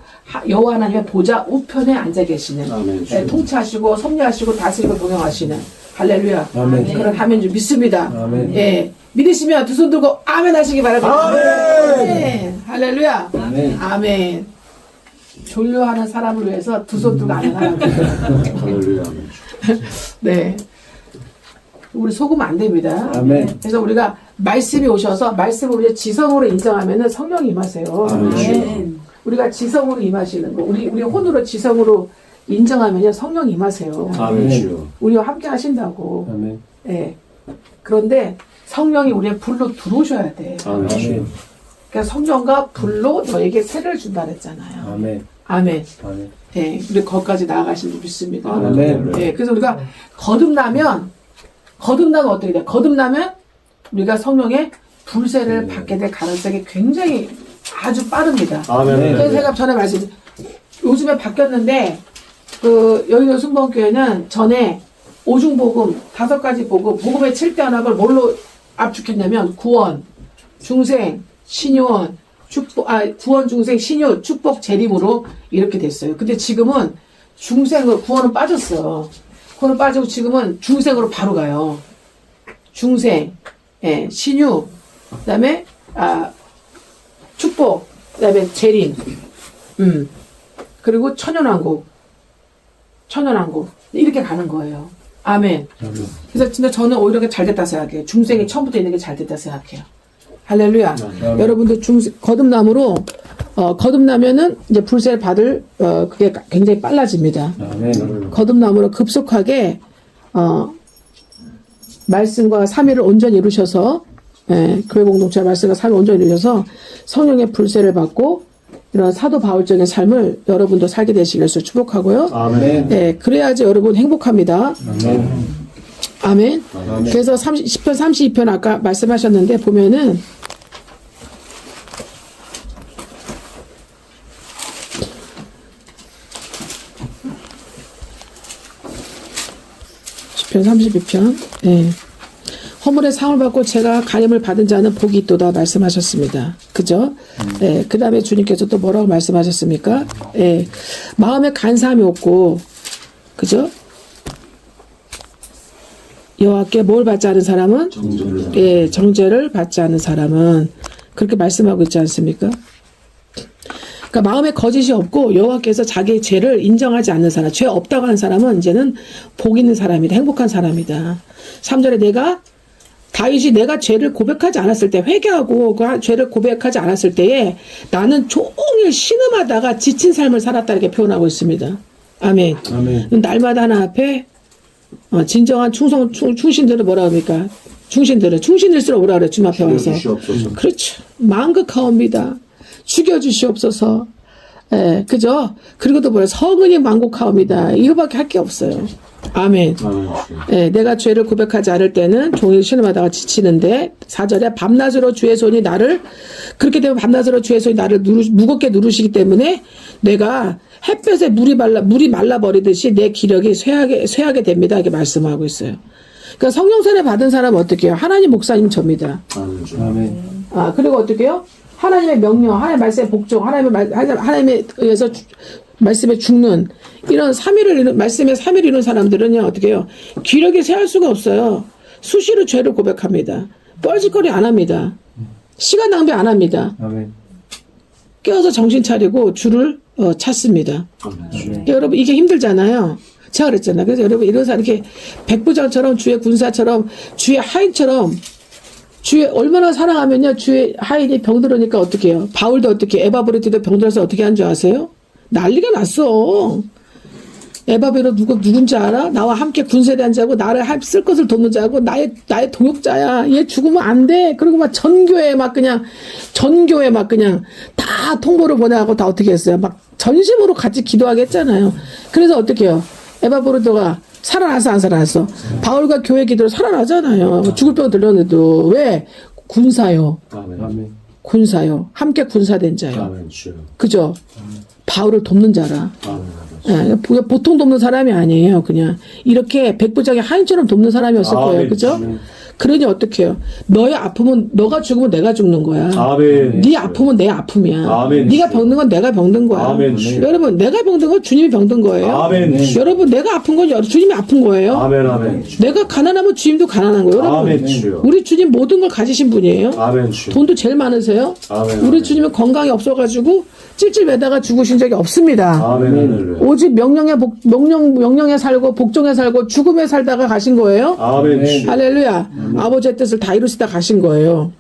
여호와 하나님의 보좌 우편에 앉아 계시는 아멘. 예, 통치하시고 섭리하시고 다스리고 동행하시는 할렐루야. 아멘. 그런 하나님 줄 믿습니다. 아멘. 예, 믿으시면 두 손 들고 아멘 하시기 바랍니다. 아멘. 할렐루야. 아멘. 아멘. 졸려하는 사람을 위해서 두 손 들고 아멘 하랍니다. 할렐루야. 아멘 주여. 네. 우리 속으면 안 됩니다. 아멘. 그래서 우리가 말씀이 오셔서 말씀을 우리 지성으로 인정하면은 성령이 임하세요. 아멘. 우리가 지성으로 임하시는 거, 우리 혼으로 지성으로 인정하면요 성령이 임하세요. 아멘 주여. 우리와 함께 하신다고. 아멘. 예. 그런데 성령이 우리의 불로 들어오셔야 돼. 아멘 주여. 아멘. 그러니까 성령과 불로 너에게 세를 준다 그랬잖아요. 아멘. 아멘. 아멘. 예, 우리 거기까지 나아가신 줄 믿습니다. 아멘. 예, 그래서 우리가 거듭나면 어떻게 돼? 거듭나면 우리가 성령의 불세를 받게 될 가능성이 굉장히 아주 빠릅니다. 아멘. 그래서 제가 전에 말씀, 요즘에 바뀌었는데, 여의도 순복음교회는 전에 오중복음, 5가지 복음의 7대 언약을 뭘로 압축했냐면, 구원, 중생, 신유원, 구원, 중생, 신유, 축복, 재림으로 이렇게 됐어요. 근데 지금은 구원은 빠졌어. 구원은 빠지고 지금은 중생으로 바로 가요. 중생, 예, 신유, 그 다음에, 축복, 그 다음에 재림, 그리고 천연왕국, 이렇게 가는 거예요. 아멘. 그래서 진짜 저는 오히려 잘 됐다 생각해요. 중생이 처음부터 있는 게 잘 됐다 생각해요. 할렐루야. 여러분들 거듭나면은 이제 불세를 받을, 그게 굉장히 빨라집니다. 아멘. 거듭남으로 급속하게, 말씀과 3위를 온전히 이루셔서, 예, 교회 공동체 말씀과 3위 온전히 이루셔서 성령의 불세를 받고, 이런 사도 바울적인 삶을 여러분도 살게 되시길 위해서 축복하고요. 아멘. 예, 그래야지 여러분 행복합니다. 아멘. 아멘. 아멘. 그래서 10편 32편 아까 말씀하셨는데 보면은 편 32편. 예. 허물의 상을 받고 제가 가림을 받은 자는 복이 있도다 말씀하셨습니다. 그죠? 예. 그 다음에 주님께서 또 뭐라고 말씀하셨습니까? 예. 마음에 간사함이 없고, 그죠? 여호와께 뭘 받지 않은 사람은? 정죄를. 예, 정죄를 받지 않은 사람은 그렇게 말씀하고 있지 않습니까? 그러니까 마음에 거짓이 없고 여호와께서 자기의 죄를 인정하지 않는 사람, 죄 없다고 하는 사람은 이제는 복 있는 사람이다, 행복한 사람이다. 3절에 다윗이 내가 죄를 고백하지 않았을 때, 회개하고 그 죄를 고백하지 않았을 때에 나는 종일 신음하다가 지친 삶을 살았다 이렇게 표현하고 있습니다. 아멘. 아멘. 날마다 하나 앞에 진정한 충신들은 뭐라 합니까? 충신일수록 뭐라 그래? 주님 앞에 와서. 주시옵소서. 그렇죠. 만극하옵니다. 죽여주시옵소서. 예, 그죠? 그리고 또 뭐야? 성은이 만국하옵니다. 이거밖에 할 게 없어요. 아멘. 아멘. 예, 내가 죄를 고백하지 않을 때는 종일 신음하다가 지치는데 4절에 밤낮으로 주의 손이 나를, 그렇게 되면 밤낮으로 주의 손이 나를 무겁게 누르시기 때문에 내가 햇볕에 물이 말라버리듯이 내 기력이 쇠하게 됩니다. 이렇게 말씀하고 있어요. 그러니까 성령세례 받은 사람은 어떻게 해요? 하나님 목사님 접니다. 아멘. 그리고 어떻게 해요? 하나님의 명령, 하나님의 말씀에 복종, 하나님에 의해서 말씀에 죽는 이런 말씀의 3위를 이룬 사람들은요, 어떻게 해요? 기력이 쇠할 수가 없어요. 수시로 죄를 고백합니다. 뻘짓거리 안 합니다. 시간 낭비 안 합니다. 아멘. 깨어서 정신 차리고 주를 찾습니다. 아멘. 여러분, 이게 힘들잖아요. 제가 그랬잖아요. 그래서 여러분, 이런 사람 이렇게 백부장처럼, 주의 군사처럼, 주의 하인처럼, 주의 얼마나 사랑하면요, 주의 하인이 병들으니까 어떻게 해요? 바울도 어떻게, 에바브리티도 병들어서 어떻게 한 줄 아세요? 난리가 났어. 에바브리도 누군지 알아? 나와 함께 군세대한 자고, 나를 쓸 것을 돕는 자고, 나의 동역자야. 얘 죽으면 안 돼. 그리고 막 전교회 막 그냥 다 통보를 보내고 다 어떻게 했어요? 막 전심으로 같이 기도하게 했잖아요. 그래서 어떻게 해요? 에바브리도가 살아났어, 안 살아났어? 바울과 교회 기도로 살아나잖아요. 죽을 병 들렸는데도. 왜? 군사요. 아멘. 아멘. 군사요. 함께 군사된 자요. 아멘. 주여. 그죠? 바울을 돕는 자라. 아멘. 예, 보통 돕는 사람이 아니에요. 그냥 이렇게 백부장의 하인처럼 돕는 사람이었을 거예요. 아멘. 그죠? 그러니 어떻게 해요? 너의 아픔은, 너가 죽으면 내가 죽는 거야. 아멘. 네 아픔은 내 아픔이야. 아멘. 네가 병든 건 내가 병든 거야. 아멘. 여러분, 내가 병든 건 주님이 병든 거예요. 아멘. 여러분, 내가 아픈 건 주님이 아픈 거예요. 아멘. 아멘. 내가 가난하면 주님도 가난한 거예요. 여러분, 아멘. 주여. 우리 주님 모든 걸 가지신 분이에요. 아멘. 주여. 돈도 제일 많으세요. 아멘. 우리 주님은 건강이 없어가지고 찔찔매다가 죽으신 적이 없습니다. 아멘. 오직 명령에 살고 복종에 살고 죽음에 살다가 가신 거예요. 아멘. 주여. 할렐루야. 아버지의 뜻을 다 이루시다 가신 거예요.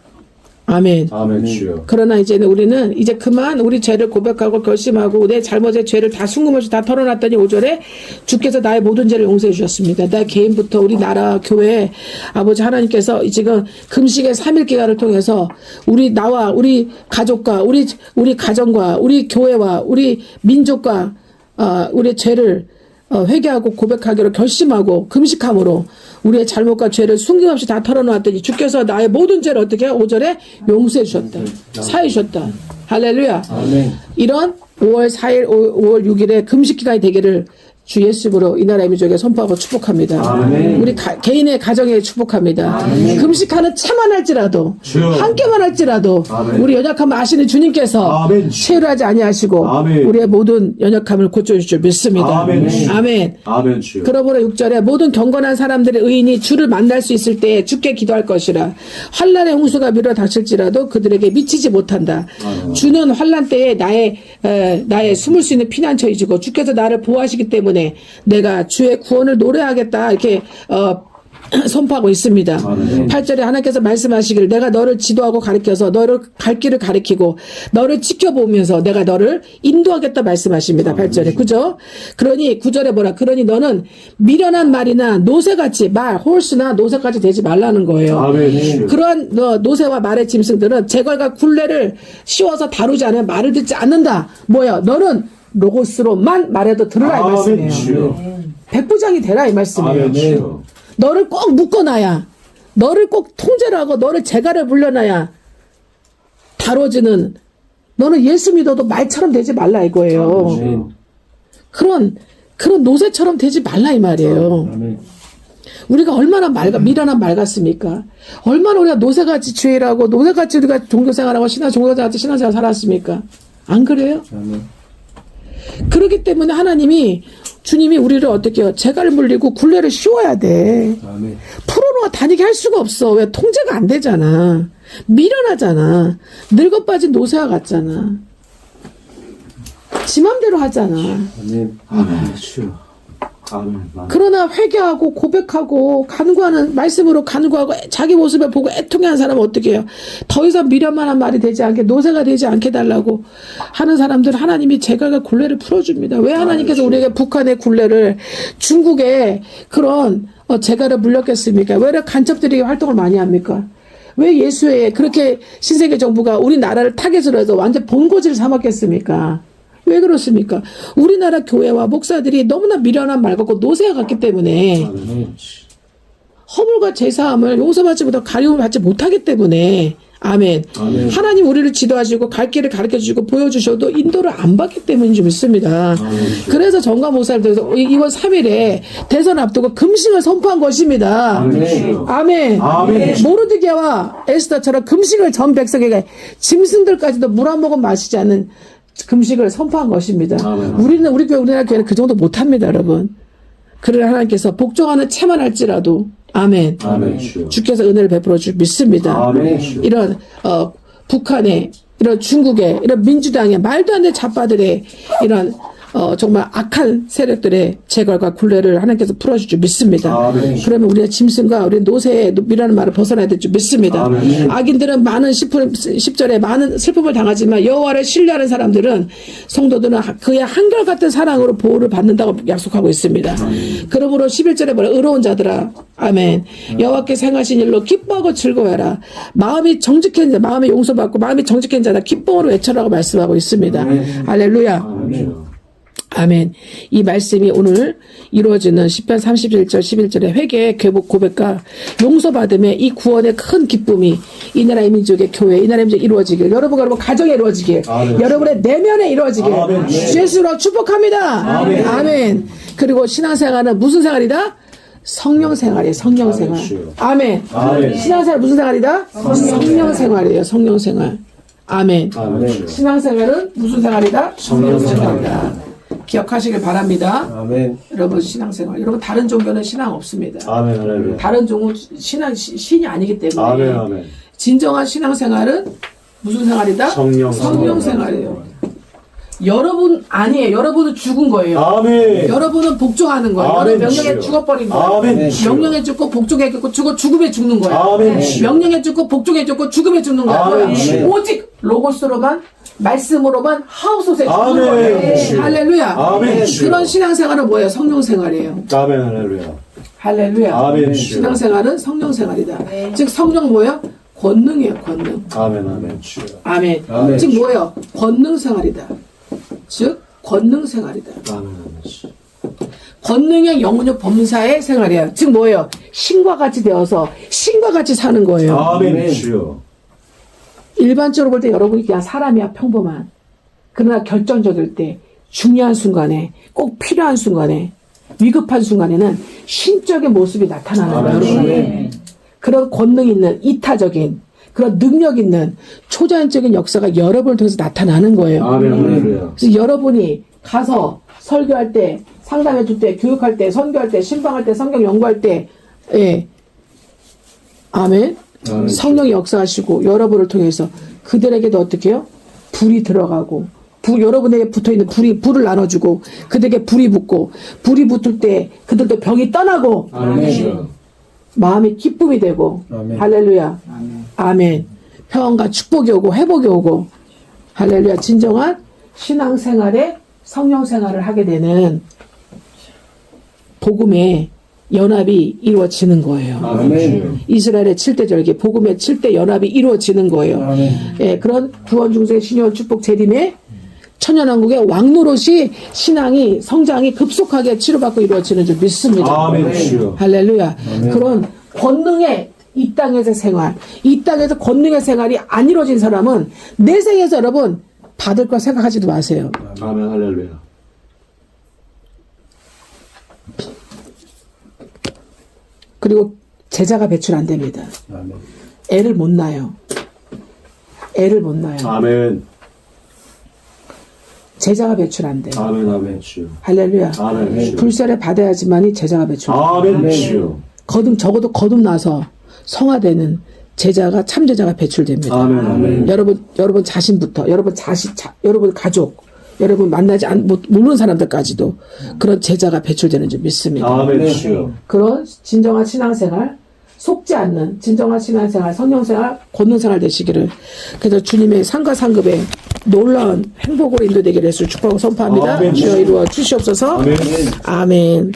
아멘. 아멘. 주여. 그러나 이제는 우리는 이제 그만 우리 죄를 고백하고 결심하고 내 잘못의 죄를 다 숨김없이 다 털어놨더니 5절에 주께서 나의 모든 죄를 용서해 주셨습니다. 나 개인부터 우리 나라 교회 아버지 하나님께서 지금 금식의 3일 기간을 통해서 나와 우리 가족과 우리 가정과 우리 교회와 우리 민족과 우리의 죄를 회개하고 고백하기로 결심하고 금식함으로 우리의 잘못과 죄를 숨김없이 다 털어놓았더니 주께서 나의 모든 죄를 어떻게 해요? 5절에 용서해 주셨다. 사해 주셨다. 할렐루야. 아멘. 이런 5월 4일, 5월 6일에 금식기간이 되기를 주 예수님으로 이 나라의 민족에 선포하고 축복합니다. 아멘. 우리 개인의 가정에 축복합니다. 금식하는 차만 할지라도 주여. 함께만 할지라도 아멘. 우리 연약함을 아시는 주님께서 아멘. 체류하지 아니하시고 아멘. 우리의 모든 연약함을 고쳐주실 줄 믿습니다. 아멘. 아멘. 아멘. 주여. 그러므로 6절에 모든 경건한 사람들의 의인이 주를 만날 수 있을 때에 주께 기도할 것이라. 환난의 홍수가 밀어닥칠지라도 그들에게 미치지 못한다. 주는 환난 때에 나의 숨을 수 있는 피난처이시고 주께서 나를 보호하시기 때문에 내가 주의 구원을 노래하겠다. 이렇게 선포하고 있습니다. 아멘. 8절에 하나님께서 말씀하시기를 내가 너를 지도하고 가르쳐서 너를 갈 길을 가리키고 너를 지켜보면서 내가 너를 인도하겠다 말씀하십니다. 8절에. 그죠? 그러니 9절에 뭐라? 그러니 너는 미련한 말이나 노새같이 홀스나 노새같이 되지 말라는 거예요. 아멘. 그러한 노새와 말의 짐승들은 재갈과 굴레를 씌워서 다루지 않으면 말을 듣지 않는다. 뭐야? 너는 로고스로만 말해도 들으라 이 말씀이에요. 주여. 백부장이 되라 이 말씀이에요. 아멘. 주여. 너를 꼭 묶어놔야, 너를 꼭 통제를 하고 너를 재갈을 불려놔야 다뤄지는, 너는 예수 믿어도 말처럼 되지 말라 이거예요. 아멘. 그런 노새처럼 되지 말라 이 말이에요. 아멘. 우리가 얼마나 미련한 말 같습니까? 얼마나 우리가 노새같이 죄일하고 노새같이 우리가 종교생활하고 종교생활같이 신앙생활 살았습니까? 안 그래요? 아멘. 그렇기 때문에 주님이 우리를 어떻게 해요? 재갈을 물리고 굴레를 씌워야 돼. 아멘. 풀어놓아 다니게 할 수가 없어. 왜? 통제가 안 되잖아. 미련하잖아. 늙어 빠진 노새와 같잖아. 지 맘대로 하잖아. 아멘. 아멘. 주여. 아멘. 그러나 회개하고 고백하고 간구하는 말씀으로 간구하고 자기 모습을 보고 애통해하는 사람은 어떻게 해요? 더 이상 미련만한 말이 되지 않게 노새가 되지 않게 달라고 하는 사람들 하나님이 재갈과 굴레를 풀어줍니다. 왜 하나님께서 우리에게 북한의 굴레를 중국의 그런 재갈을 물렸겠습니까? 왜 이렇게 간첩들이 활동을 많이 합니까? 왜 예수의 그렇게 신세계 정부가 우리나라를 타겟으로 해서 완전 본고지를 삼았겠습니까? 왜 그렇습니까? 우리나라 교회와 목사들이 너무나 미련한 말 같고 노새와 같기 때문에 아멘. 허물과 제사함을 용서받지 못하고 가리움을 받지 못하기 때문에 아멘. 아멘. 하나님 우리를 지도하시고 갈 길을 가르쳐주시고 보여주셔도 인도를 안 받기 때문인 줄 믿습니다. 그래서 정가 목사님들도 이번 3일에 대선 앞두고 금식을 선포한 것입니다. 아멘. 아멘. 아멘. 모르드게와 에스더처럼 금식을 전 백성에게 짐승들까지도 물 한 모금 마시지 않는 금식을 선포한 것입니다. 아멘. 우리나라 교회는 그 정도 못합니다, 여러분. 그러나 하나님께서 복종하는 채만 할지라도 아멘. 아멘. 주여. 주께서 은혜를 베풀어 줄 믿습니다. 아멘. 주여. 이런 북한의 이런 중국의 이런 민주당의 말도 안 되는 잡바들의 이런 정말 악한 세력들의 재갈과 굴레를 하나님께서 풀어줄 줄 믿습니다. 아멘. 그러면 우리의 짐승과 우리 노새의 미라는 말을 벗어나야 될 줄 믿습니다. 아멘. 악인들은 많은 10절에 많은 슬픔을 당하지만 여호와를 신뢰하는 사람들은 성도들은 그의 한결같은 사랑으로 보호를 받는다고 약속하고 있습니다. 그러므로 11절에 뭐라 의로운 자들아 아멘. 여호와께 행하신 일로 기뻐하고 즐거워해라. 마음이 정직한 자, 마음이 용서받고 마음이 정직한 자다 기쁨으로 외쳐라고 말씀하고 있습니다. 할렐루야. 아멘. 아멘. 이 말씀이 오늘 이루어지는 시편 31절 11절의 회개의 고백과 용서받음의 이 구원의 큰 기쁨이 이 나라의 민족의 교회 이 나라의 민족에 이루어지길 여러분 가정에 이루어지길 아멘. 여러분의 내면에 이루어지길 아멘. 주 예수로 축복합니다. 아멘. 아멘. 그리고 신앙생활은 무슨 생활이다? 성령생활이에요. 성령생활. 아멘. 아멘. 신앙생활 무슨 생활이다? 성령생활이에요. 성령생활. 아멘. 아멘. 신앙생활은 무슨 생활이다? 성령생활이다. 기억하시길 바랍니다. 아멘. 여러분 신앙생활. 여러분 다른 종교는 신앙 없습니다. 아멘. 할렐루야. 다른 종은 신이 아니기 때문에 아멘. 아멘. 진정한 신앙생활은 무슨 생활이다? 성령생활이에요. 여러분 아니에요. 여러분은 죽은 거예요. 아멘. 여러분은 복종하는 거예요. 아멘. 여러분 명령에 죽어버린 거예요. 아멘. 명령에 죽고 복종에 죽고 죽음에 죽는 거예요. 아멘. 명령에 죽고 복종에 죽고 죽음에 죽는 거예요. 아멘. 오직 로고스로만 말씀으로만 하우스에 죽는 아멘. 거예요. 할렐루야. 아멘. 그런 신앙생활은 뭐예요? 성령생활이에요. 아멘. 할렐루야. 할렐루야. 아멘. 신앙생활은 성령생활이다. 즉 성령 뭐예요? 권능이에요. 권능. 아멘. 아멘. 주여. 아멘. 아멘. 즉 뭐예요? 권능생활이다. 즉 권능생활이다. 아멘. 아멘. 권능의 영혼의 범사의 생활이에요. 즉 뭐예요? 신과 같이 되어서 신과 같이 사는 거예요. 아멘. 주여. 일반적으로 볼 때 여러분이 그냥 사람이야 평범한. 그러나 결정적일 때 중요한 순간에 꼭 필요한 순간에 위급한 순간에는 신적인 모습이 나타나는 거예요. 여러분. 그런 권능 있는 이타적인 그런 능력 있는 초자연적인 역사가 여러분을 통해서 나타나는 거예요. 아멘. 할렐루야. 그래서 여러분이 가서 설교할 때, 상담해 줄 때, 교육할 때, 선교할 때, 신방할 때, 성경 연구할 때, 예. 아멘. 아멘. 성령이 역사하시고 여러분을 통해서 그들에게도 어떻게 해요? 불이 들어가고 여러분에게 붙어있는 불을 나눠주고 그들에게 불이 붙고 불이 붙을 때 그들도 병이 떠나고 아멘. 마음이 기쁨이 되고 아멘. 할렐루야. 아멘. 평안과 축복이 오고 회복이 오고 할렐루야. 진정한 신앙생활에 성령생활을 하게 되는 복음의 연합이 이루어지는 거예요. 아멘. 이스라엘의 7대 절기, 복음의 7대 연합이 이루어지는 거예요. 예, 그런 구원 중세 신유원 축복 재림의 천연왕국의 왕노릇이 신앙이 성장이 급속하게 치료받고 이루어지는 줄 믿습니다. 아멘 주여. 할렐루야. 그런 권능의 이 땅에서 생활, 이 땅에서 권능의 생활이 안 이루어진 사람은 내 생에서 여러분 받을 거 생각하지도 마세요. 아멘 할렐루야. 그리고 제자가 배출 안 됩니다. 아멘. 애를 못 낳아요. 애를 못 낳아요. 아멘. 제자가 배출 안 돼요. 아멘 아멘 주여. 할렐루야. 아멘 주여. 불세를 받아야지만이 제자가 배출. 아멘 주여. 적어도 거듭나서 성화되는 제자가 참 제자가 배출됩니다. 아멘 아멘. 여러분 자신부터, 여러분 가족, 여러분 만나지 모르는 사람들까지도 그런 제자가 배출되는 줄 믿습니다. 아멘 주여. 그런 진정한 신앙생활, 속지 않는 진정한 신앙생활, 성령생활, 권능생활 되시기를. 그래서 주님의 상과 상급에 놀라운 행복으로 인도되기를 예수 축복하고 선포합니다. 아멘. 주여 이루어 주시옵소서. 아멘. 아멘.